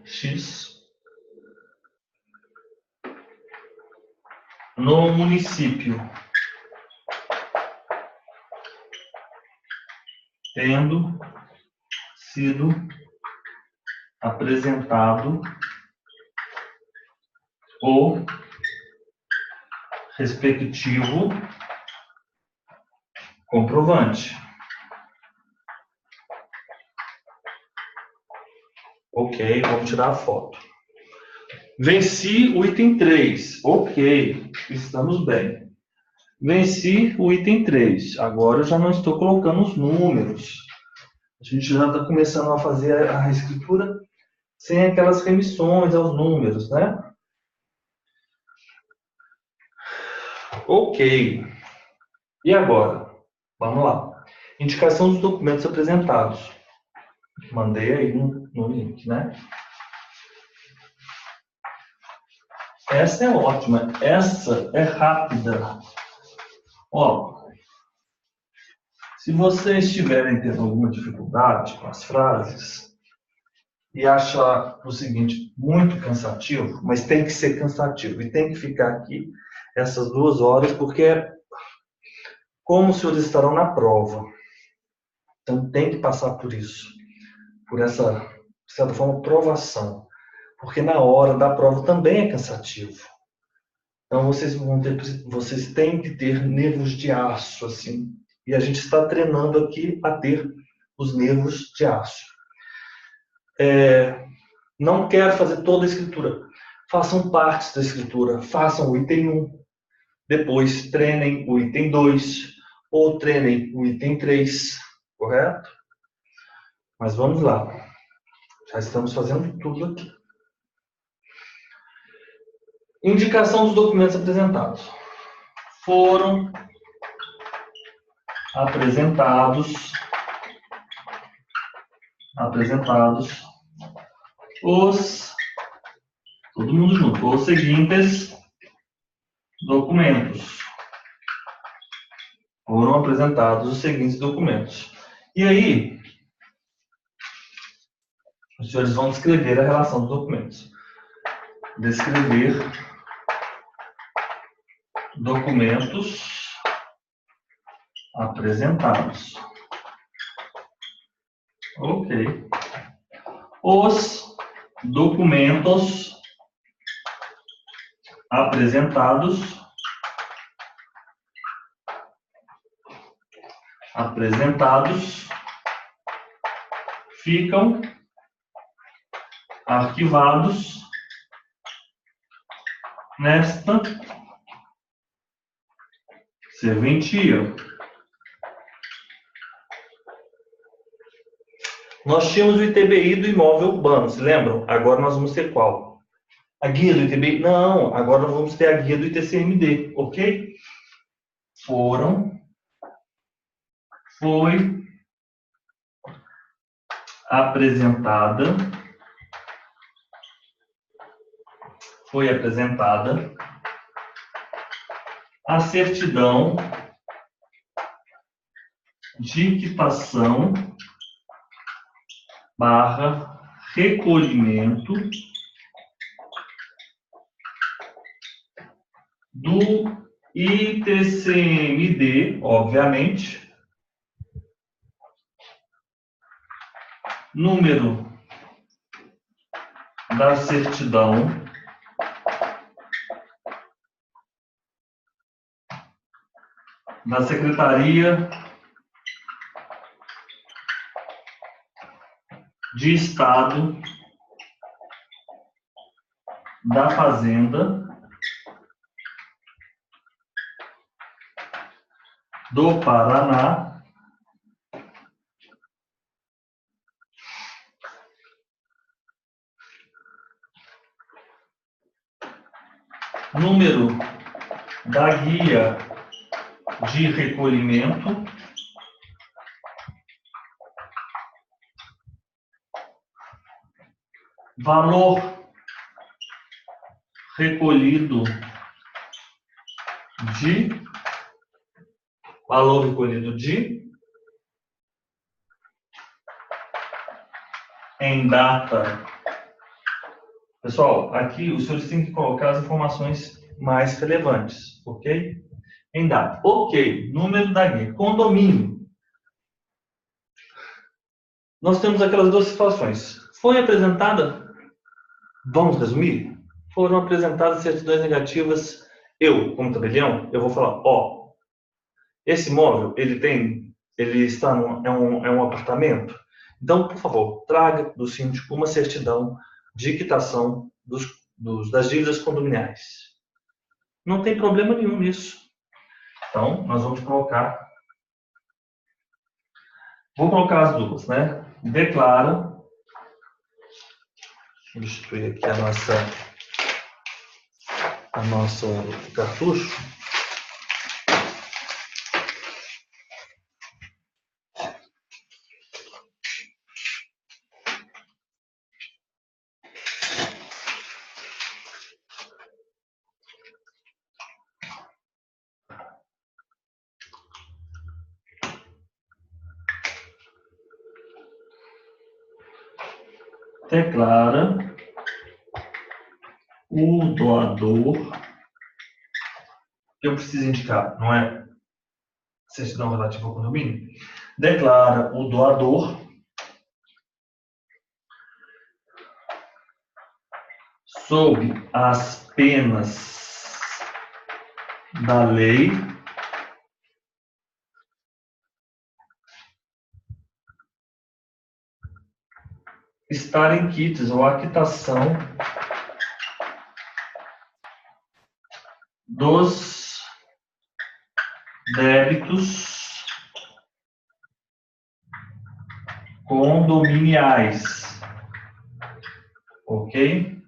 X no município, tendo sido apresentado o respectivo comprovante. Ok, vamos tirar a foto. Venci o item 3. Ok, estamos bem. Venci o item 3. Agora eu já não estou colocando os números. A gente já está começando a fazer a escritura sem aquelas remissões aos números, né? Ok. E agora? Vamos lá. Indicação dos documentos apresentados. Mandei aí no link, né? Essa é ótima. Essa é rápida. Ó, se vocês estiverem tendo alguma dificuldade com as frases e achar o seguinte muito cansativo, mas tem que ser cansativo e tem que ficar aqui essas 2 horas, porque é como os senhores estarão na prova. Então tem que passar por isso, por essa, de certa forma, provação. Porque na hora da prova também é cansativo. Então vocês têm que ter nervos de aço, assim. E a gente está treinando aqui a ter os nervos de aço. Não quero fazer toda a escritura. Façam partes da escritura. Façam o item 1. Depois treinem o item 2. Ou treinem o item 3. Correto? Mas vamos lá. Já estamos fazendo tudo aqui. Indicação dos documentos apresentados. Foram apresentados todo mundo junto, os seguintes documentos. Foram apresentados os seguintes documentos. E aí, os senhores vão descrever a relação dos documentos. Descrever documentos apresentados. Ok. Os documentos apresentados ficam arquivados nesta serventia. Nós tínhamos o ITBI do imóvel urbano, se lembram? Agora nós vamos ter qual? A guia do ITBI? Não, agora nós vamos ter a guia do ITCMD, ok? Foi apresentada a certidão de quitação / recolhimento do ITCMD, obviamente, número da certidão da Secretaria de Estado da Fazenda do Paraná, número da guia de recolhimento valor recolhido de em data. Pessoal, aqui os senhores têm que colocar as informações mais relevantes, ok? Em data. Ok, número da guia. Condomínio. Nós temos aquelas duas situações. Foi apresentada, vamos resumir? Foram apresentadas certidões negativas. Eu, como tabelião, eu vou falar, ó, esse imóvel, ele está é um apartamento. Então, por favor, traga do síndico uma certidão de quitação das dívidas condominiais. Não tem problema nenhum nisso. Então, nós vamos colocar... Vou colocar as duas, né? Declara... Substituir aqui a nossa cartucho. Declara o doador, que eu preciso indicar, não é certidão relativa ao condomínio? Declara o doador sob as penas da lei estar em quites ou a quitação dos débitos condominiais, ok?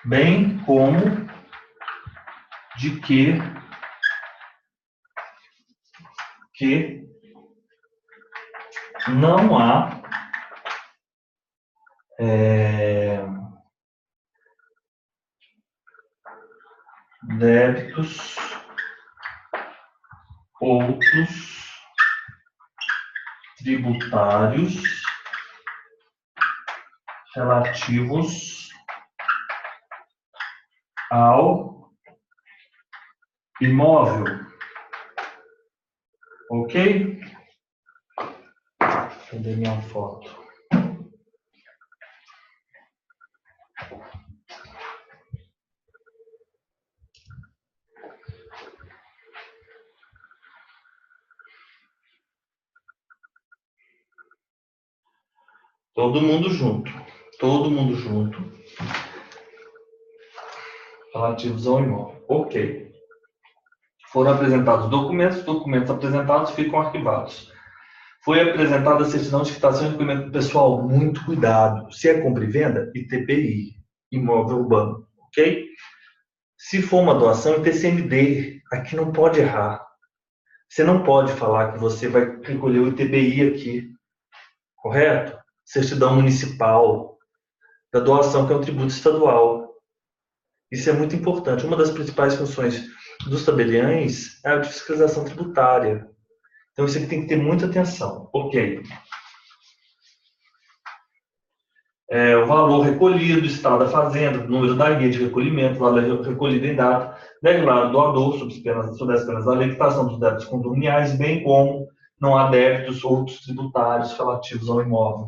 Bem como de que não há débitos outros tributários relativos ao imóvel, ok? Cadê minha foto? Todo mundo junto. Todo mundo junto. Relativos ao imóvel. Ok. Foram apresentados documentos. Documentos apresentados ficam arquivados. Foi apresentada a certidão de quitação e recolhimento. Pessoal, muito cuidado. Se é compra e venda, ITBI, imóvel urbano. Ok? Se for uma doação, TCMD. Aqui não pode errar. Você não pode falar que você vai recolher o ITBI aqui. Correto? Certidão municipal da doação, que é um tributo estadual. Isso é muito importante. Uma das principais funções dos tabeliães é a de fiscalização tributária. Então, isso aqui tem que ter muita atenção. Ok. O valor recolhido, estado da fazenda, número da guia de recolhimento, valor recolhido em data, declara o doador sob as penas da lei, quitação dos débitos condominiais, bem como não há débitos outros tributários relativos ao imóvel.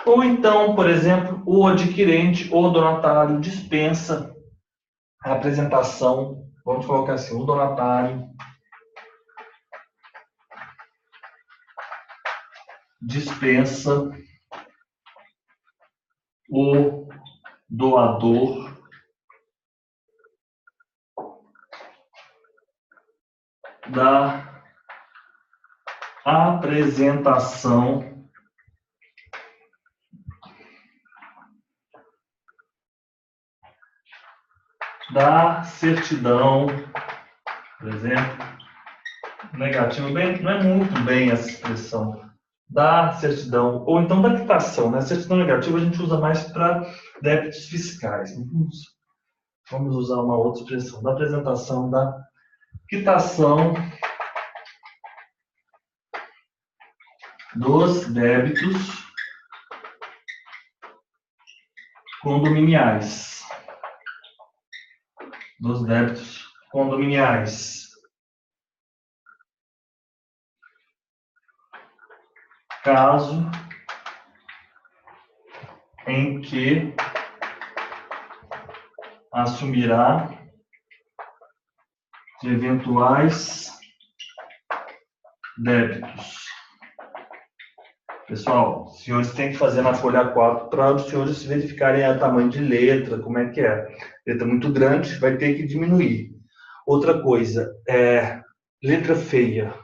Ou então, por exemplo, o adquirente ou donatário dispensa a apresentação, vamos colocar assim, o donatário dispensa o doador da apresentação da certidão, por exemplo, negativo, bem, não é muito bem essa expressão, da certidão, ou então da quitação, né? Certidão negativa a gente usa mais para débitos fiscais. Vamos usar uma outra expressão, da apresentação da quitação dos débitos condominiais. Dos débitos condominiais. Caso em que assumirá de eventuais débitos. Pessoal, os senhores têm que fazer na folha 4 para os senhores verificarem o tamanho de letra, como é que é. Letra muito grande, vai ter que diminuir. Outra coisa, letra feia.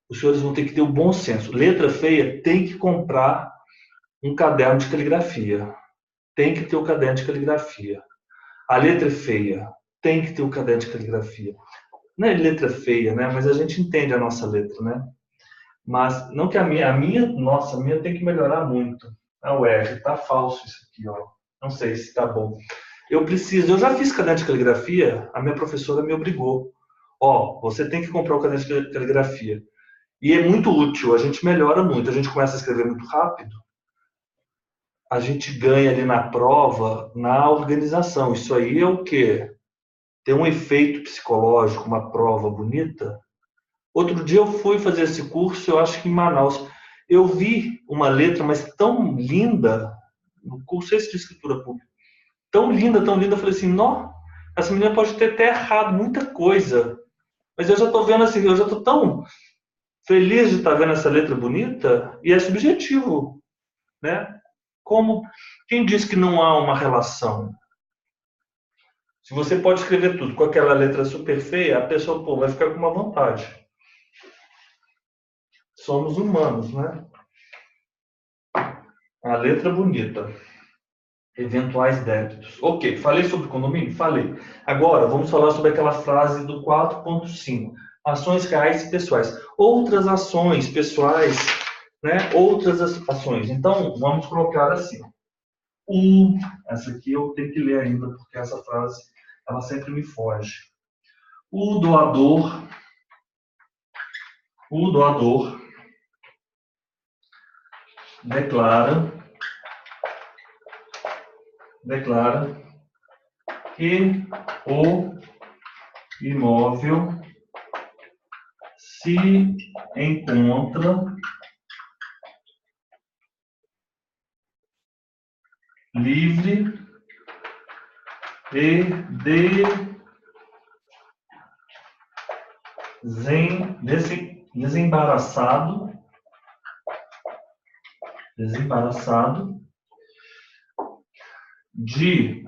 Os senhores vão ter que ter o bom senso. Letra feia tem que comprar um caderno de caligrafia. Tem que ter o caderno de caligrafia. A letra feia tem que ter o caderno de caligrafia. Não é letra feia, né? Mas a gente entende a nossa letra, né? Mas não que a minha tem que melhorar muito. O R, tá falso isso aqui, ó. Não sei se tá bom. Eu já fiz caderno de caligrafia, a minha professora me obrigou. Você tem que comprar o caderno de caligrafia. E é muito útil, a gente melhora muito, a gente começa a escrever muito rápido. A gente ganha ali na prova, na organização. Isso aí é o quê? Tem um efeito psicológico, uma prova bonita. Outro dia eu fui fazer esse curso, eu acho que em Manaus. Eu vi uma letra, mas tão linda, no curso esse de escritura pública. Tão linda, eu falei assim, não, essa menina pode ter até errado muita coisa. Mas eu já estou vendo assim, eu já estou tão feliz de estar vendo essa letra bonita, e é subjetivo, né? Como quem diz que não há uma relação? Se você pode escrever tudo com aquela letra super feia, a pessoa vai ficar com uma vontade. Somos humanos, né? A letra bonita. Eventuais débitos. Ok, falei sobre condomínio? Falei. Agora, vamos falar sobre aquela frase do 4.5. Ações reais e pessoais. Outras ações pessoais, né? Outras ações. Então, vamos colocar assim. Essa aqui eu tenho que ler ainda, porque essa frase, ela sempre me foge. O doador declara que o imóvel se encontra livre e desembaraçado de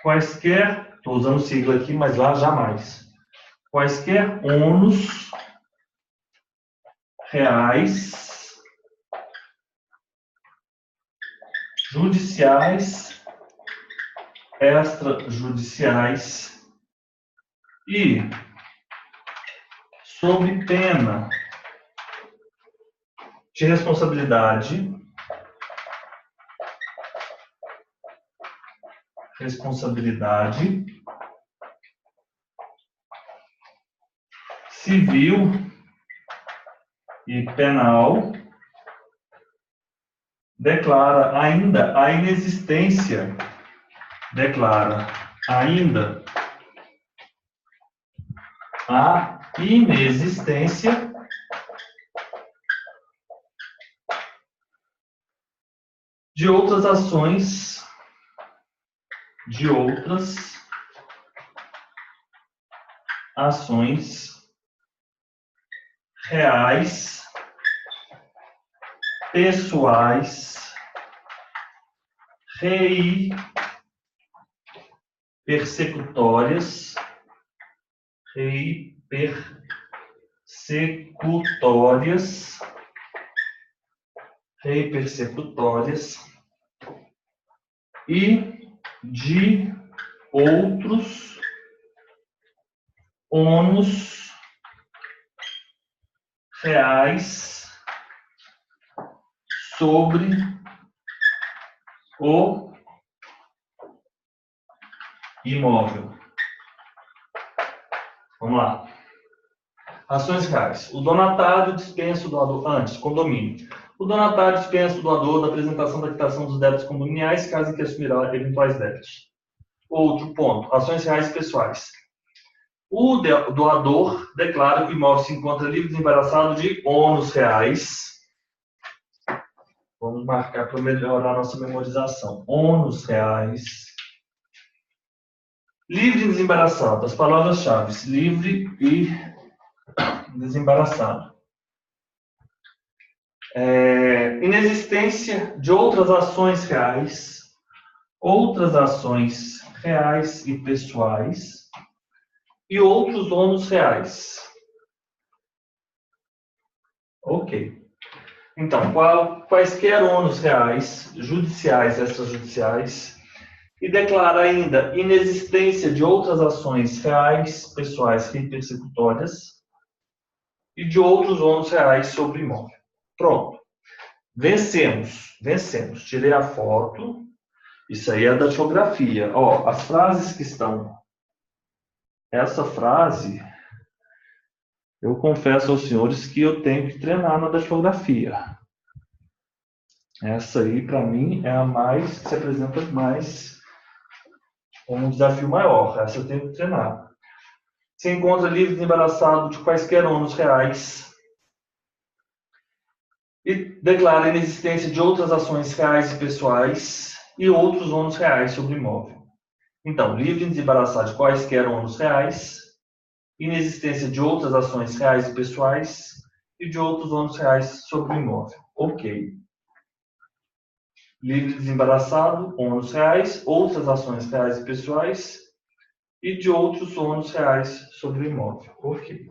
quaisquer, estou usando sigla aqui, mas lá jamais, quaisquer ônus reais, judiciais, extrajudiciais e, sob pena de responsabilidade civil e penal, declara ainda a inexistência de outras ações, reais pessoais, rei persecutórias, e de outros ônus reais sobre o imóvel. Vamos lá. Ações reais. O donatário dispensa o doador antes, condomínio. O donatário dispensa o doador da apresentação da quitação dos débitos condominiais, caso que assumirá eventuais débitos. Outro ponto. Ações reais pessoais. O doador declara que o imóvel se encontra livre e desembaraçado de ônus reais. Vamos marcar para melhorar a nossa memorização. Ônus reais. Livre e desembaraçado. As palavras-chave. Livre e desembaraçado. Inexistência de outras ações reais e pessoais e outros ônus reais. Ok. Então, quaisquer ônus reais, judiciais, extrajudiciais, e declara ainda inexistência de outras ações reais, pessoais e persecutórias e de outros ônus reais sobre o imóvel. Pronto. Vencemos. Tirei a foto. Isso aí é da datilografia. Ó, as frases que estão... Essa frase, eu confesso aos senhores que eu tenho que treinar na datilografia. Essa aí, para mim, é a mais que se apresenta mais como um desafio maior. Essa eu tenho que treinar. Se encontra livre e desembaraçado de quaisquer ônus reais e declara a inexistência de outras ações reais e pessoais e outros ônus reais sobre o imóvel. Então, livre e desembaraçado de quaisquer ônus reais, inexistência de outras ações reais e pessoais e de outros ônus reais sobre o imóvel. Ok. Livre e desembaraçado, ônus reais, outras ações reais e pessoais e de outros ônus reais sobre o imóvel. Ok.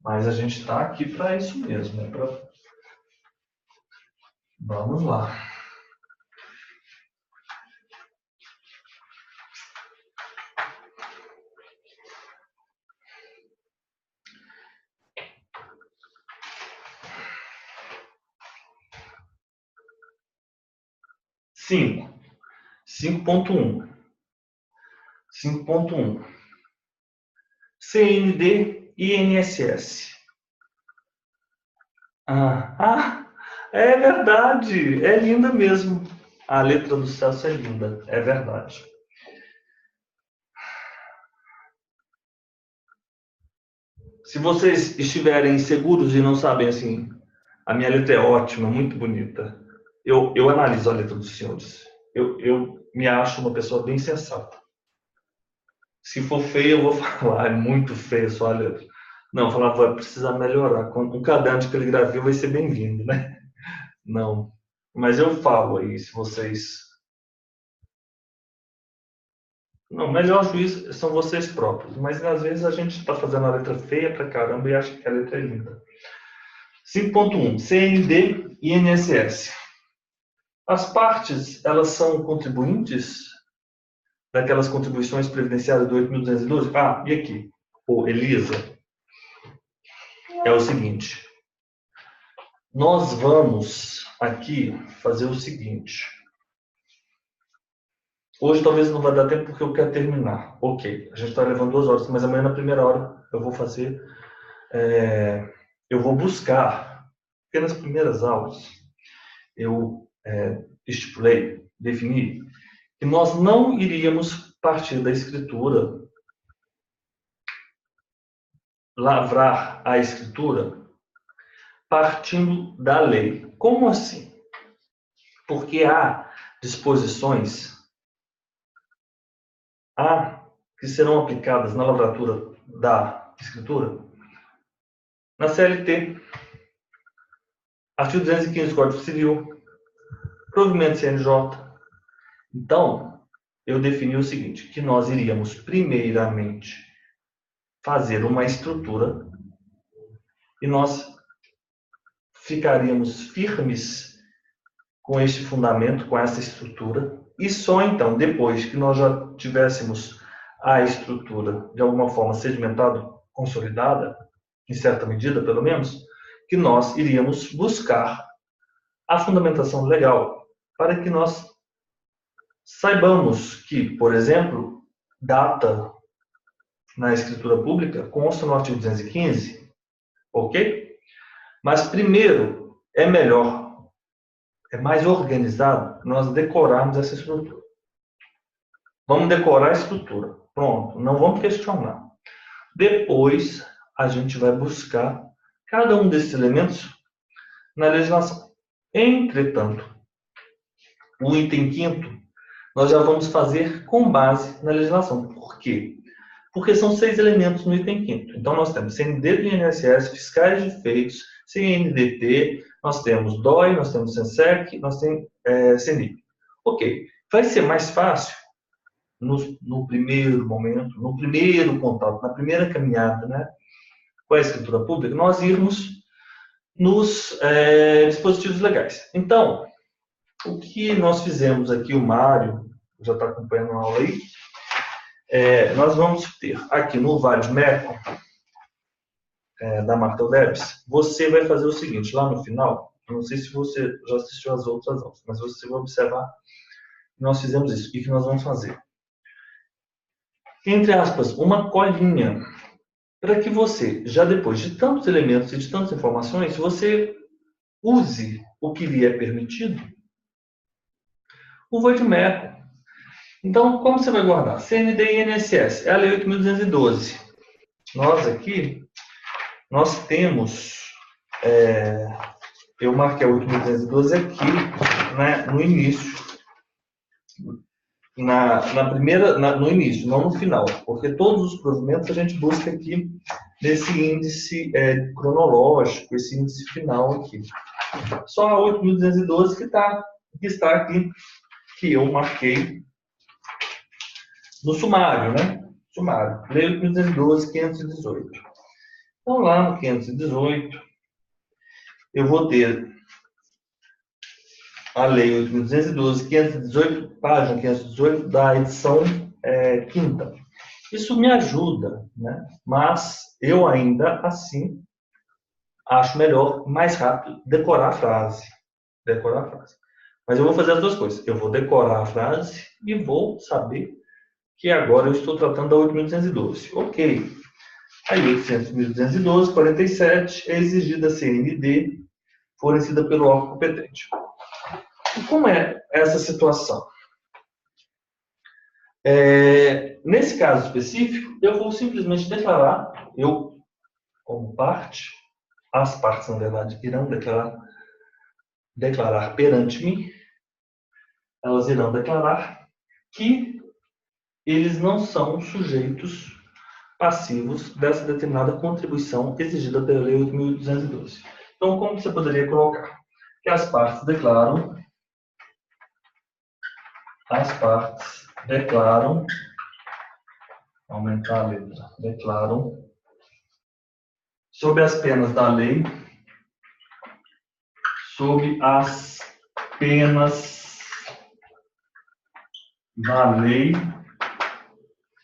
Mas a gente está aqui para isso mesmo. Vamos lá. Cinco. 5.1. CND e INSS. É verdade. É linda mesmo. A letra do Celso é linda. É verdade. Se vocês estiverem inseguros e não sabem assim, a minha letra é ótima, muito bonita. Eu analiso a letra dos senhores. Eu me acho uma pessoa bem sensata. Se for feia, eu vou falar, é muito feia a sua letra. Não, eu falava, vai precisar melhorar. Um caderno de caligrafia vai ser bem-vindo, né? Não. Mas eu falo aí, se vocês... Não, melhor juiz são vocês próprios. Mas às vezes a gente está fazendo a letra feia pra caramba e acha que a letra é linda. 5.1. CND e INSS. As partes, elas são contribuintes daquelas contribuições previdenciárias do 8.212? Ah, e aqui? Elisa, é o seguinte. Nós vamos aqui fazer o seguinte. Hoje talvez não vai dar tempo porque eu quero terminar. Ok, a gente está levando 2 horas, mas amanhã na primeira hora eu vou fazer... eu vou buscar, porque nas primeiras aulas eu defini que nós não iríamos partir da escritura, lavrar a escritura, partindo da lei. Como assim? Porque há disposições que serão aplicadas na lavratura da escritura, na CLT, artigo 215 do Código Civil, provimento CNJ. Então, eu defini o seguinte, que nós iríamos primeiramente fazer uma estrutura e nós ficaríamos firmes com este fundamento, com essa estrutura, e só então, depois que nós já tivéssemos a estrutura de alguma forma sedimentada, consolidada, em certa medida pelo menos, que nós iríamos buscar a fundamentação legal, para que nós saibamos que, por exemplo, data na escritura pública consta no artigo 215, ok? Mas primeiro é melhor, é mais organizado nós decorarmos essa estrutura. Vamos decorar a estrutura. Pronto, não vamos questionar. Depois a gente vai buscar cada um desses elementos na legislação. Entretanto, o item 5º nós já vamos fazer com base na legislação. Por quê? Porque são 6 elementos no item 5º. Então, nós temos CND do INSS, fiscais de feitos, CNDT, nós temos DOI, nós temos SENSEC, nós temos CNIP. Ok. Vai ser mais fácil, no primeiro momento, no primeiro contato, na primeira caminhada, né, com a escritura pública, nós irmos nos dispositivos legais. Então, o que nós fizemos aqui, o Mário já está acompanhando a aula aí, nós vamos ter aqui no Vademécum, da Marta Leves, você vai fazer o seguinte, lá no final, eu não sei se você já assistiu às outras aulas, mas você vai observar que nós fizemos isso. E que nós vamos fazer? Entre aspas, uma colinha, para que você, já depois de tantos elementos e de tantas informações, você use o que lhe é permitido, o Vademécum. Então, como você vai guardar? CND e INSS, é a Lei 8.212. Nós aqui, nós temos, eu marquei a 8.212 aqui, né, no início, no início, não no final, porque todos os provimentos a gente busca aqui nesse índice cronológico, esse índice final aqui. Só a 8.212 que está aqui, que eu marquei no sumário, né? Sumário. Lei 8.212, 518. Então, lá no 518, eu vou ter a Lei 8.212, 518, página 518, da edição 5ª. Isso me ajuda, né? Mas eu ainda assim acho melhor, mais rápido, decorar a frase. Decorar a frase. Mas eu vou fazer as duas coisas. Eu vou decorar a frase e vou saber que agora eu estou tratando da 8.212. Ok. Aí, 8.212, 47, é exigida a CND fornecida pelo órgão competente. E como é essa situação? Nesse caso específico, eu vou simplesmente declarar, eu, como parte, as partes, na verdade, irão declarar perante mim, elas irão declarar que eles não são sujeitos passivos dessa determinada contribuição exigida pela Lei 8.212. Então, como você poderia colocar? Que as partes declaram, aumentar a letra, declaram, sob as penas da lei,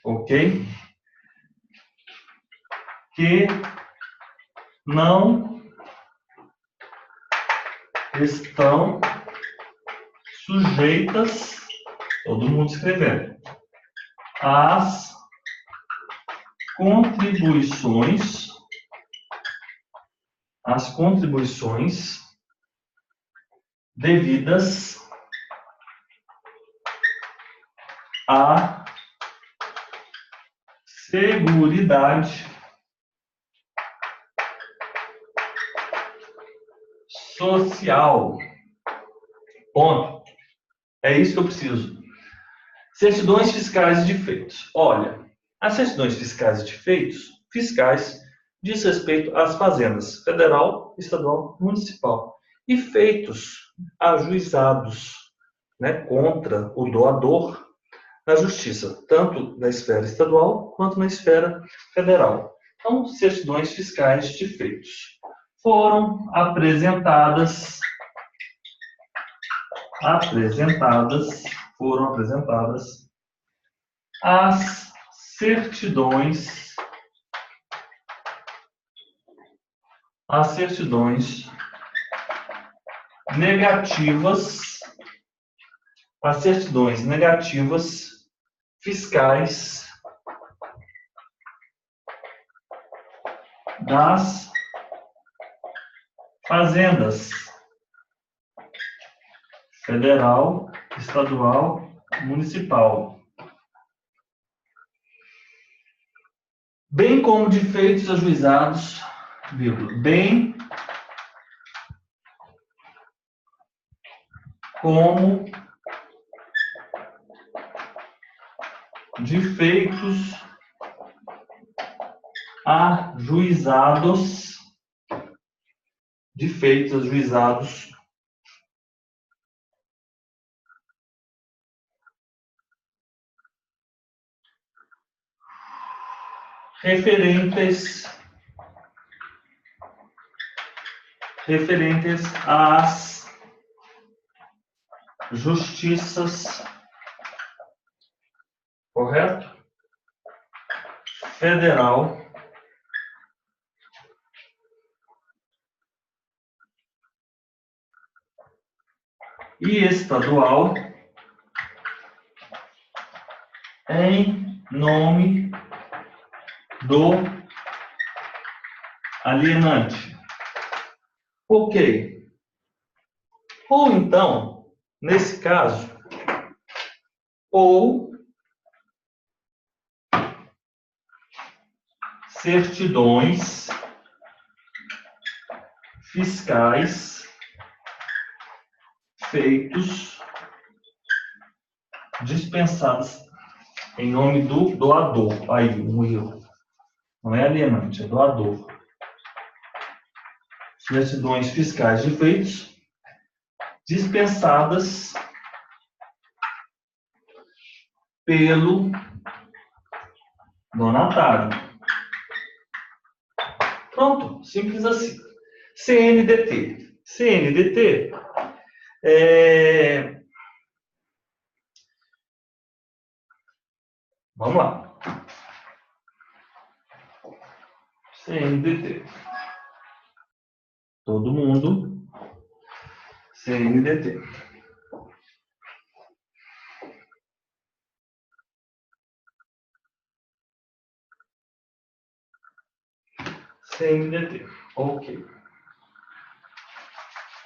ok? Que não estão sujeitas, todo mundo escrevendo, às contribuições devidas à Seguridade Social. Ponto. É isso que eu preciso. Certidões fiscais de feitos. Olha, as certidões fiscais de feitos, fiscais, diz respeito às fazendas federal, estadual, municipal. E feitos ajuizados, né, contra o doador na justiça, tanto na esfera estadual quanto na esfera federal. Então, certidões fiscais de feitos. Foram apresentadas as certidões negativas fiscais das fazendas federal, estadual, municipal, bem como de feitos ajuizados, bem como de feitos ajuizados, referentes às justiças, correto? Federal e estadual em nome do alienante. Ok. Ou então, nesse caso, ou certidões fiscais feitos dispensados em nome do doador. Aí, um erro. Não é alienante, é doador. Certidões fiscais de feitos dispensadas pelo donatário. Pronto, simples assim. CNDT. CNDT vamos lá. CNDT. Todo mundo. CNDT. CNDT. Ok.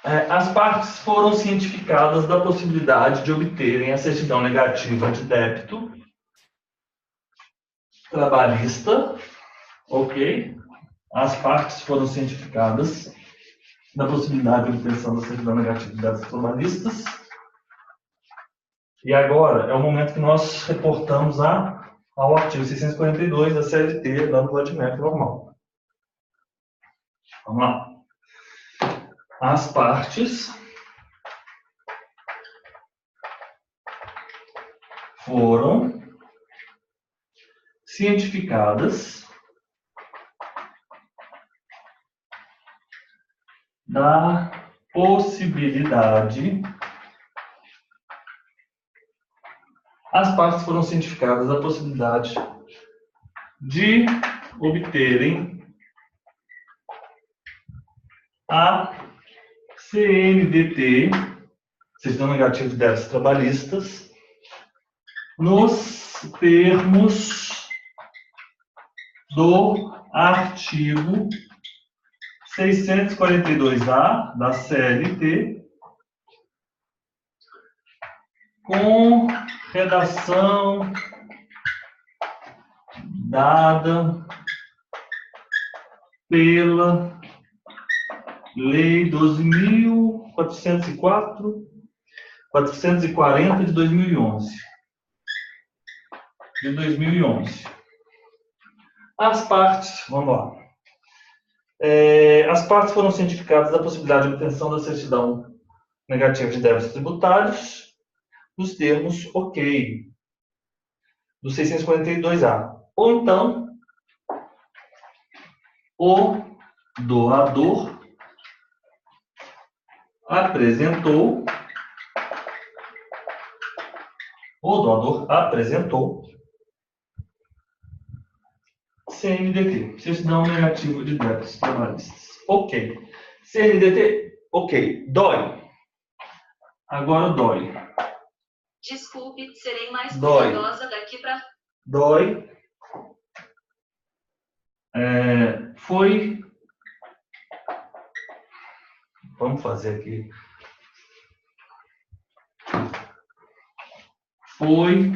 As partes foram cientificadas da possibilidade de obterem a certidão negativa de débito trabalhista. Ok. As partes foram cientificadas da possibilidade de obtenção da certidão negativa de débitos trabalhistas. E agora é o momento que nós reportamos ao artigo 642 da CLT, dando o admec normal. Vamos lá. As partes foram cientificadas da possibilidade. As partes foram cientificadas da possibilidade de obterem a CNDT, certidão negativa de débitos trabalhistas, nos termos do artigo 642-A da CLT, com redação dada pela Lei 12.440 de 2011. de 2011. As partes, vamos lá. As partes foram cientificadas da possibilidade de obtenção da certidão negativa de débitos tributários nos termos OK, do 642A. Ou então, o doador apresentou CNDT, certidão negativa de débitos trabalhistas. OK. CNDT, OK. DOI. Agora o DOI. Desculpe, serei mais Dói. cuidadosa daqui para... DOI foi... Vamos fazer aqui. Foi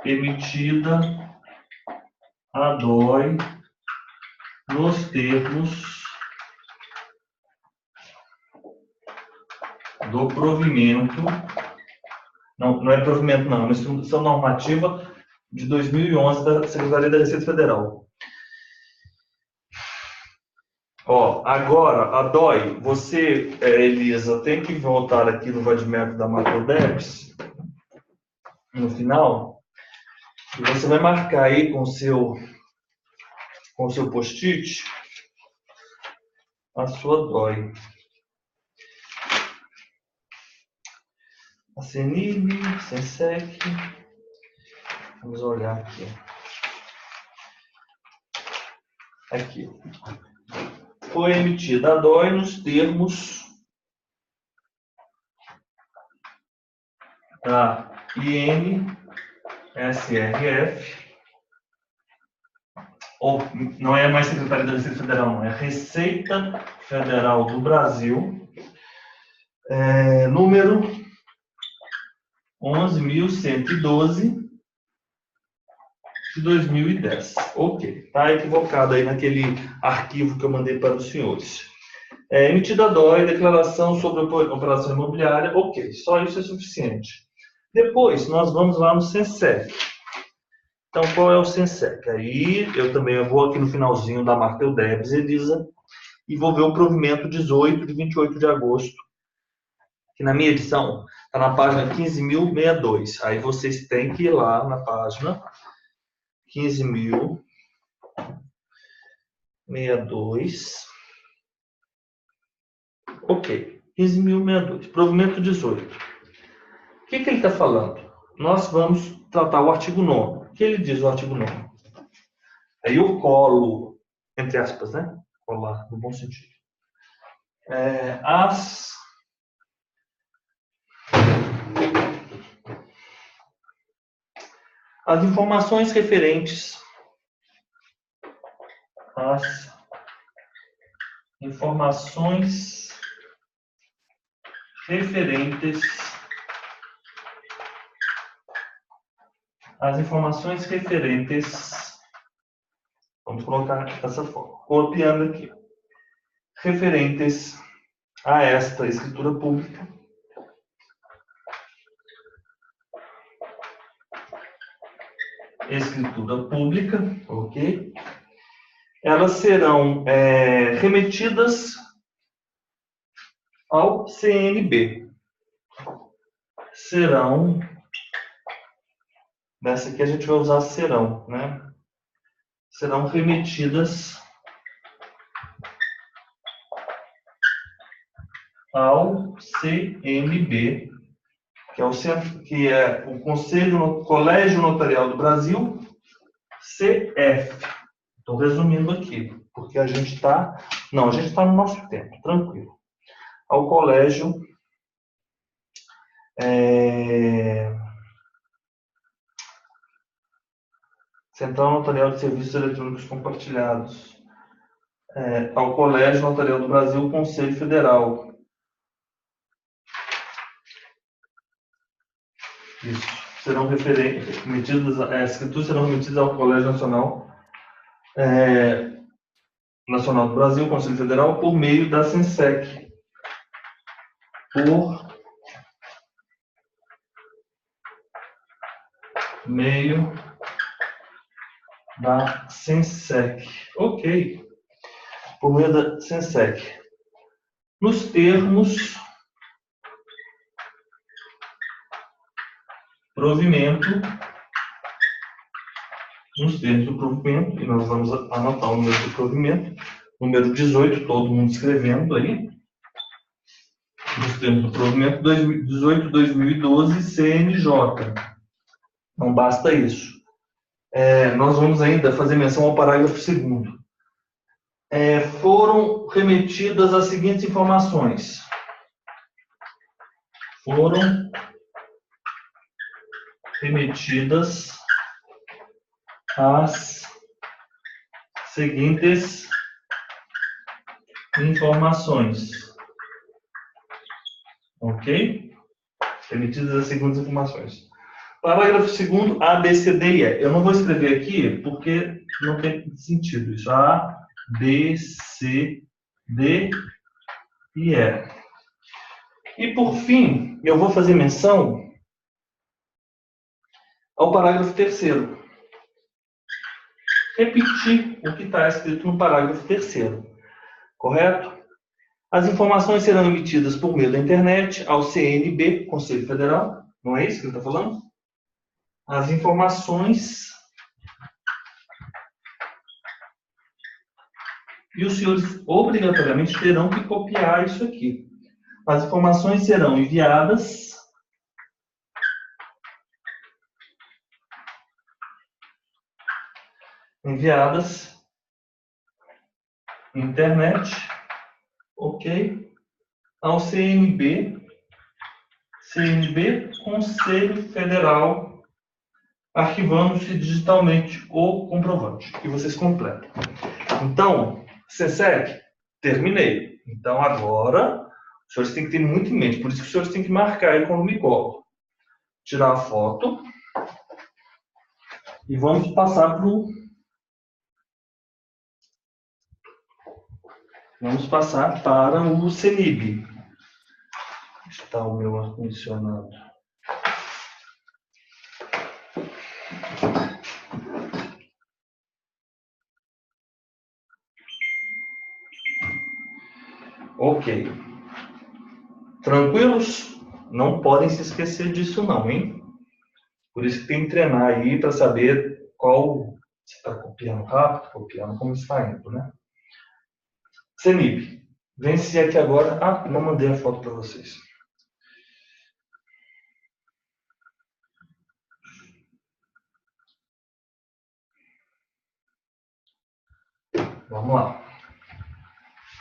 emitida a DOI nos termos do provimento, não é provimento não, é uma instrução normativa de 2011 da Secretaria da Receita Federal. Agora, a DOI, você, Elisa, tem que voltar aqui no vademecum da Macrodebs, no final, e você vai marcar aí com o seu post-it a sua DOI. A CNIB, SENSEC, vamos olhar aqui. Aqui. Foi emitida a DOI nos termos da INSRF, ou não é mais Secretaria da Receita Federal, não, é Receita Federal do Brasil, número 11.112 de 2010. Ok, está equivocado aí naquele arquivo que eu mandei para os senhores. Emitida a DOI, declaração sobre operação imobiliária, ok, só isso é suficiente. Depois, nós vamos lá no SENSEC. Então, qual é o SENSEC? Aí, eu também vou aqui no finalzinho da Macrodebs, Elisa, e vou ver o provimento 18 de 28 de agosto, que na minha edição está na página 15.062. Aí vocês têm que ir lá na página 15.062. Ok, 15.062. Provimento 18. O que ele está falando? Nós vamos tratar o artigo 9º. O que ele diz no artigo 9º? Aí eu colo, entre aspas, né? Colar, no bom sentido. As informações referentes vamos colocar dessa forma, copiando aqui, referentes a esta escritura pública, ok? Elas serão remetidas ao CNB. Nessa aqui a gente vai usar serão, né? Serão remetidas ao CNB, que é o Colégio Notarial do Brasil, CF. Estou resumindo aqui, porque a gente está no nosso tempo, tranquilo. Ao Colégio Central Notarial de Serviços Eletrônicos Compartilhados, ao Colégio Notarial do Brasil, Conselho Federal. Isso. Serão remetidas, as escrituras serão remetidas ao Colégio Nacional do Brasil, Conselho Federal, por meio da SENSEC. meio da SENSEC. Ok. Por meio da SENSEC. Nos termos provimento, nos termos do provimento, e nós vamos anotar o número do provimento, número 18, todo mundo escrevendo aí. Nos termos do provimento 18/2012 CNJ. Não basta isso. Nós vamos ainda fazer menção ao parágrafo 2º. Foram remetidas as seguintes informações. Foram remetidas as seguintes informações. Ok? Remetidas as seguintes informações. Parágrafo 2º, A, B, C, D e E. Eu não vou escrever aqui porque não tem sentido isso. A, B, C, D e E. E por fim, eu vou fazer menção ao parágrafo 3º. Repetir o que está escrito no parágrafo 3º. Correto? As informações serão emitidas por meio da internet ao CNB, Conselho Federal. Não é isso que ele está falando? As informações... E os senhores obrigatoriamente terão que copiar isso aqui. As informações serão enviadas internet, ok, ao CNB, Conselho Federal, arquivando-se digitalmente o comprovante, que vocês completam. Então, SENSEC, terminei. Então, agora, os senhores têm que ter muito em mente, por isso que os senhores têm que marcar aí quando me colo. Tirar a foto e vamos passar para o... Vamos passar para o CENIB. Está o meu ar-condicionado. Ok. Tranquilos? Não podem se esquecer disso não, hein? Por isso que tem que treinar aí para saber qual... Se está copiando rápido, copiando como está indo, né? CENIB. Vence aqui agora. Ah, não mandei a foto para vocês. Vamos lá.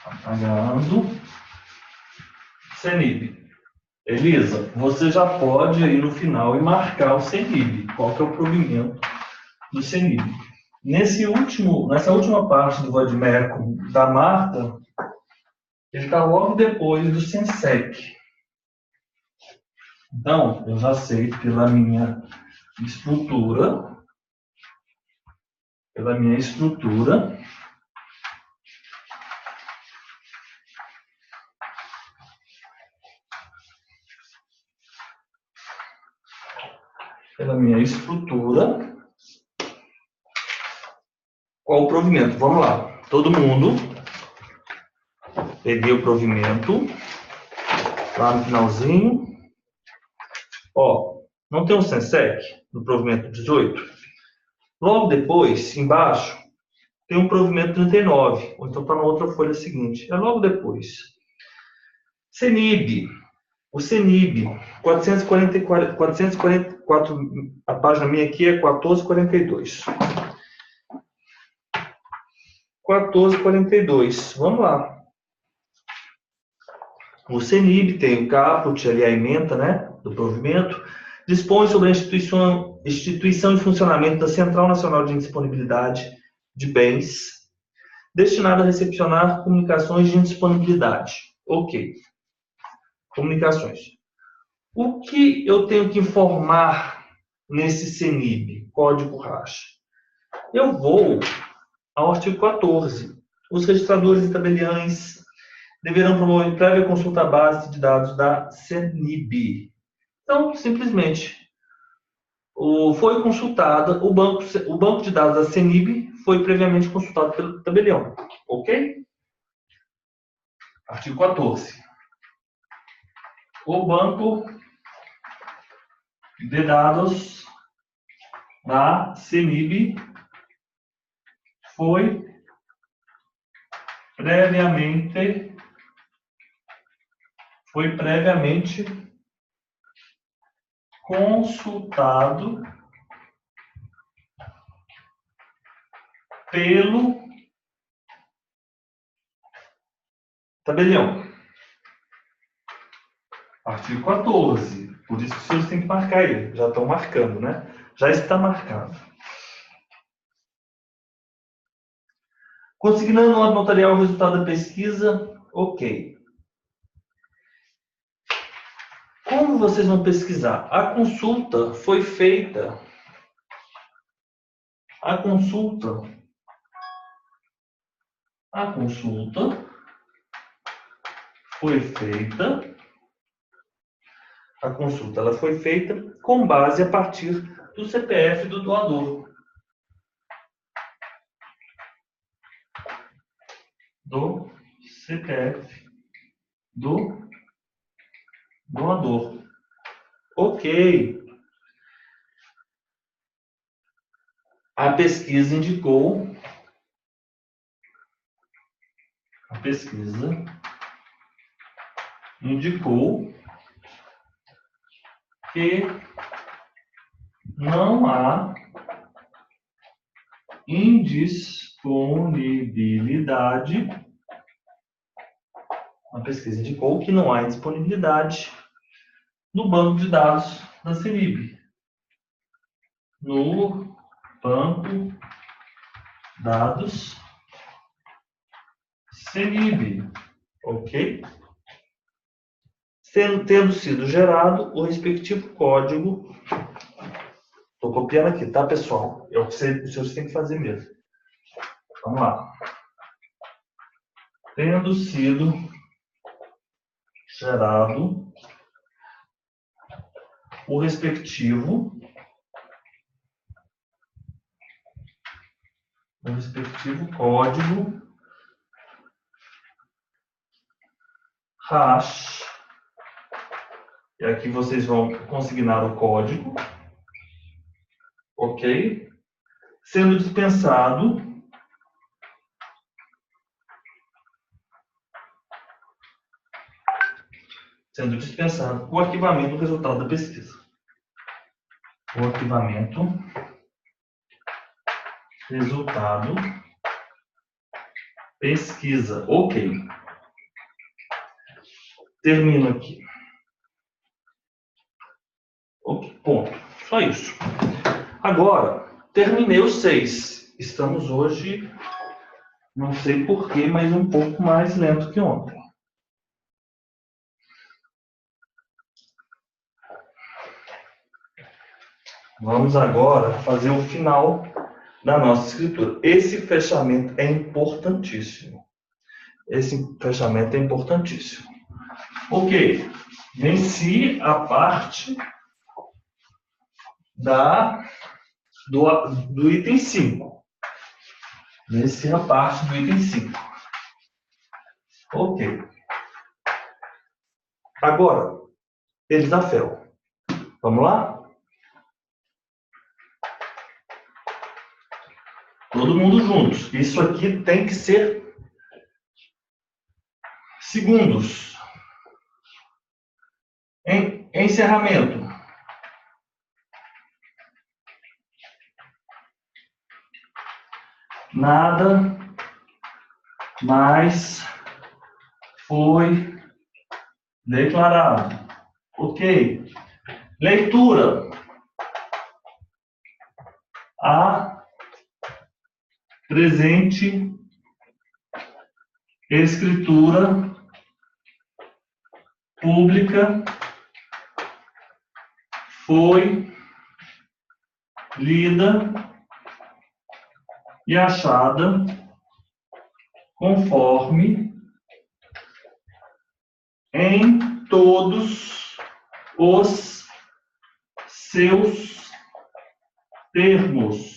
Apagando. CENIB. Elisa, você já pode ir no final e marcar o CENIB. Qual que é o provimento do CENIB? Nessa última parte do vadimécum da Marta, ele está logo depois do SENSEC. Então, eu já sei pela minha estrutura, qual o provimento? Vamos lá. Todo mundo. Peguei o provimento. Lá no finalzinho. Ó, não tem um SENSEC no provimento 18? Logo depois, embaixo, tem um provimento 39. Ou então está na outra folha seguinte. É logo depois. CENIB. O CENIB, 444, a página minha aqui é 1442. 1442, vamos lá. O CENIB tem o caput, ali a ementa, né, do provimento, dispõe sobre a instituição e funcionamento da Central Nacional de Indisponibilidade de Bens, destinada a recepcionar comunicações de indisponibilidade. Ok. Comunicações. O que eu tenho que informar nesse CENIB, código RACH? Eu vou ao artigo 14. Os registradores e tabeliães deverão promover prévia consulta à base de dados da CENIB. Então, simplesmente, foi consultada, o banco de dados da CENIB foi previamente consultado pelo tabelião. Ok? Artigo 14. O banco de dados da CENIB foi previamente consultado pelo tabelião. Artigo 14. Por isso que os senhores têm que marcar ele. Já estão marcando, né? Já está marcado. Consignando no ato notarial o resultado da pesquisa, ok. Como vocês vão pesquisar? A consulta foi feita. A consulta foi feita. A consulta ela foi feita com base a partir do CPF do doador. Do CPF do doador. Ok. A pesquisa indicou que não há indisponibilidade. A pesquisa indicou que não há indisponibilidade no banco de dados da CENIB. No banco dados CENIB. Ok? Tendo sido gerado o respectivo código. Estou copiando aqui, tá, pessoal? É o que os senhores têm que fazer mesmo. Vamos lá. Tendo sido gerado o respectivo código hash. E aqui vocês vão consignar o código. Ok? Sendo dispensado o arquivamento do resultado da pesquisa. O arquivamento resultado pesquisa. Ok. Termino aqui. Ok, ponto. Só isso. Agora, terminei os 6. Estamos hoje, não sei porquê, mas um pouco mais lento que ontem. Vamos agora fazer o final da nossa escritura. Esse fechamento é importantíssimo. Ok. Venci a parte do item 5. Venci a parte do item 5. Ok. Agora, Elisafel. Vamos lá? Todo mundo juntos. Isso aqui tem que ser segundos. Encerramento. Nada mais foi declarado. Ok. Leitura. A presente escritura pública foi lida e achada conforme em todos os seus termos.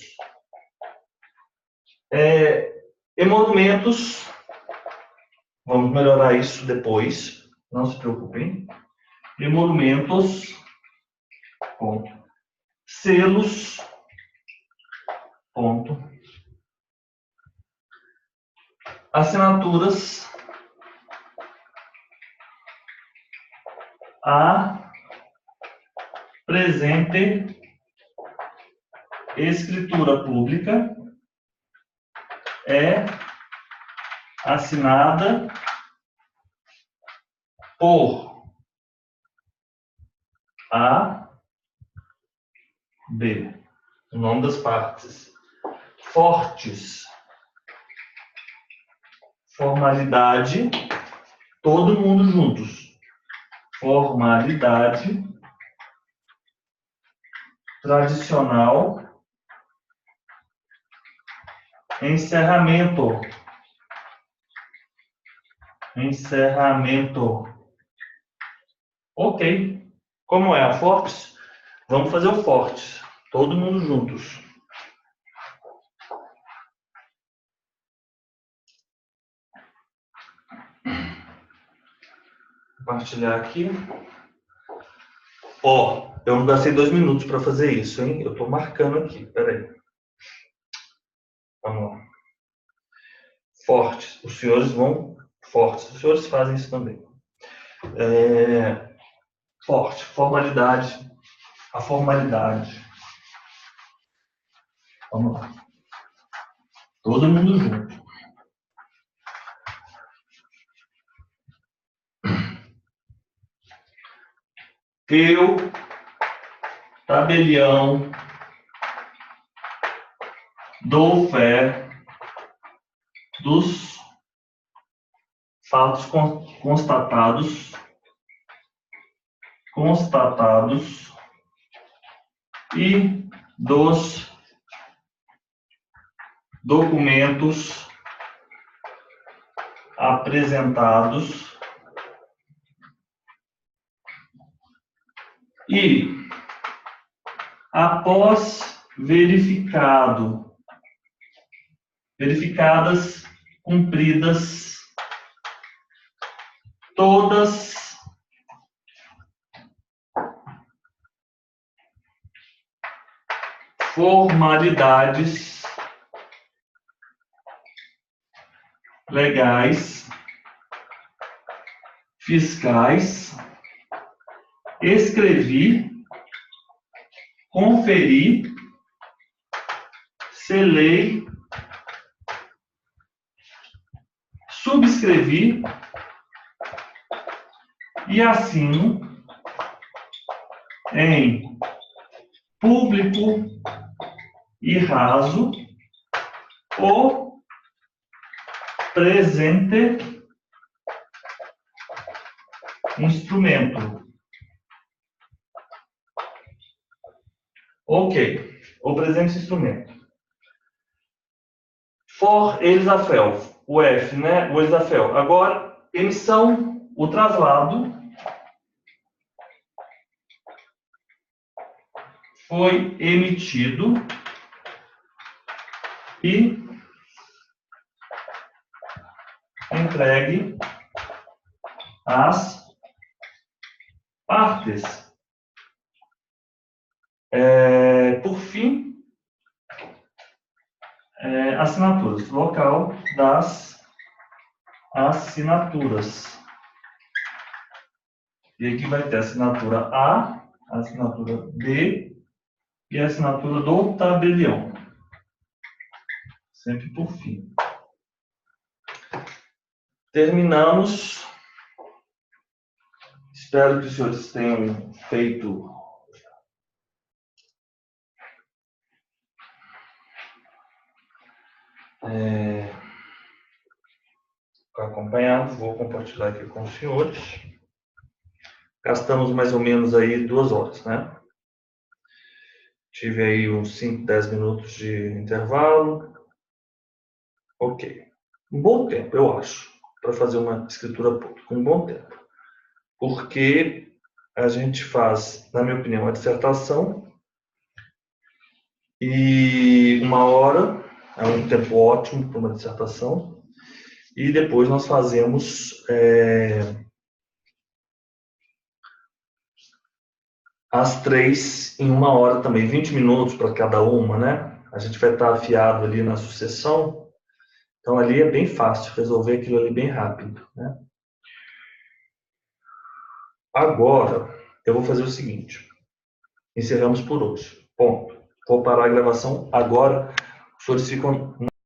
Emolumentos, vamos melhorar isso depois, não se preocupem. Emolumentos, ponto. Selos, ponto. Assinaturas, a presente escritura pública é assinada por A, B. O nome das partes. Fortes. Formalidade. Todo mundo juntos. Formalidade. Tradicional. Encerramento. Encerramento. Ok. Como é a Fortes? Vamos fazer o Fortes. Todo mundo juntos. Compartilhar aqui. Ó, eu não gastei 2 minutos para fazer isso, hein? Eu estou marcando aqui. Peraí. Vamos lá. Fortes. Os senhores vão... Fortes. Os senhores fazem isso também. Forte. Formalidade. A formalidade. Vamos lá. Todo mundo junto. Eu, tabelião, dou fé dos fatos constatados e dos documentos apresentados e, após verificadas, cumpridas todas formalidades legais, fiscais, escrevi, conferi, selei, subscrevi e assino em público e raso o presente instrumento. Ok, o presente instrumento. For Elisafel, o F, né? O Elisafel. Agora, emissão, o traslado foi emitido e entregue às partes. Por fim, assinaturas. Local das assinaturas. E aqui vai ter a assinatura A, a assinatura B e a assinatura do tabelião. Sempre por fim. Terminamos. Espero que os senhores tenham feito acompanhado. Vou compartilhar aqui com os senhores. Gastamos mais ou menos aí 2 horas, né? Tive aí uns 5, 10 minutos de intervalo. Ok. Um bom tempo, eu acho, para fazer uma escritura pública. Um bom tempo. Porque a gente faz, na minha opinião, uma dissertação E 1 hora é um tempo ótimo para uma dissertação. E depois nós fazemos as 3 em 1 hora também, 20 minutos para cada uma, né? A gente vai estar afiado ali na sucessão. Então, ali é bem fácil resolver aquilo ali bem rápido, né? Agora, eu vou fazer o seguinte. Encerramos por hoje. Ponto. Vou parar a gravação agora. Os senhores ficam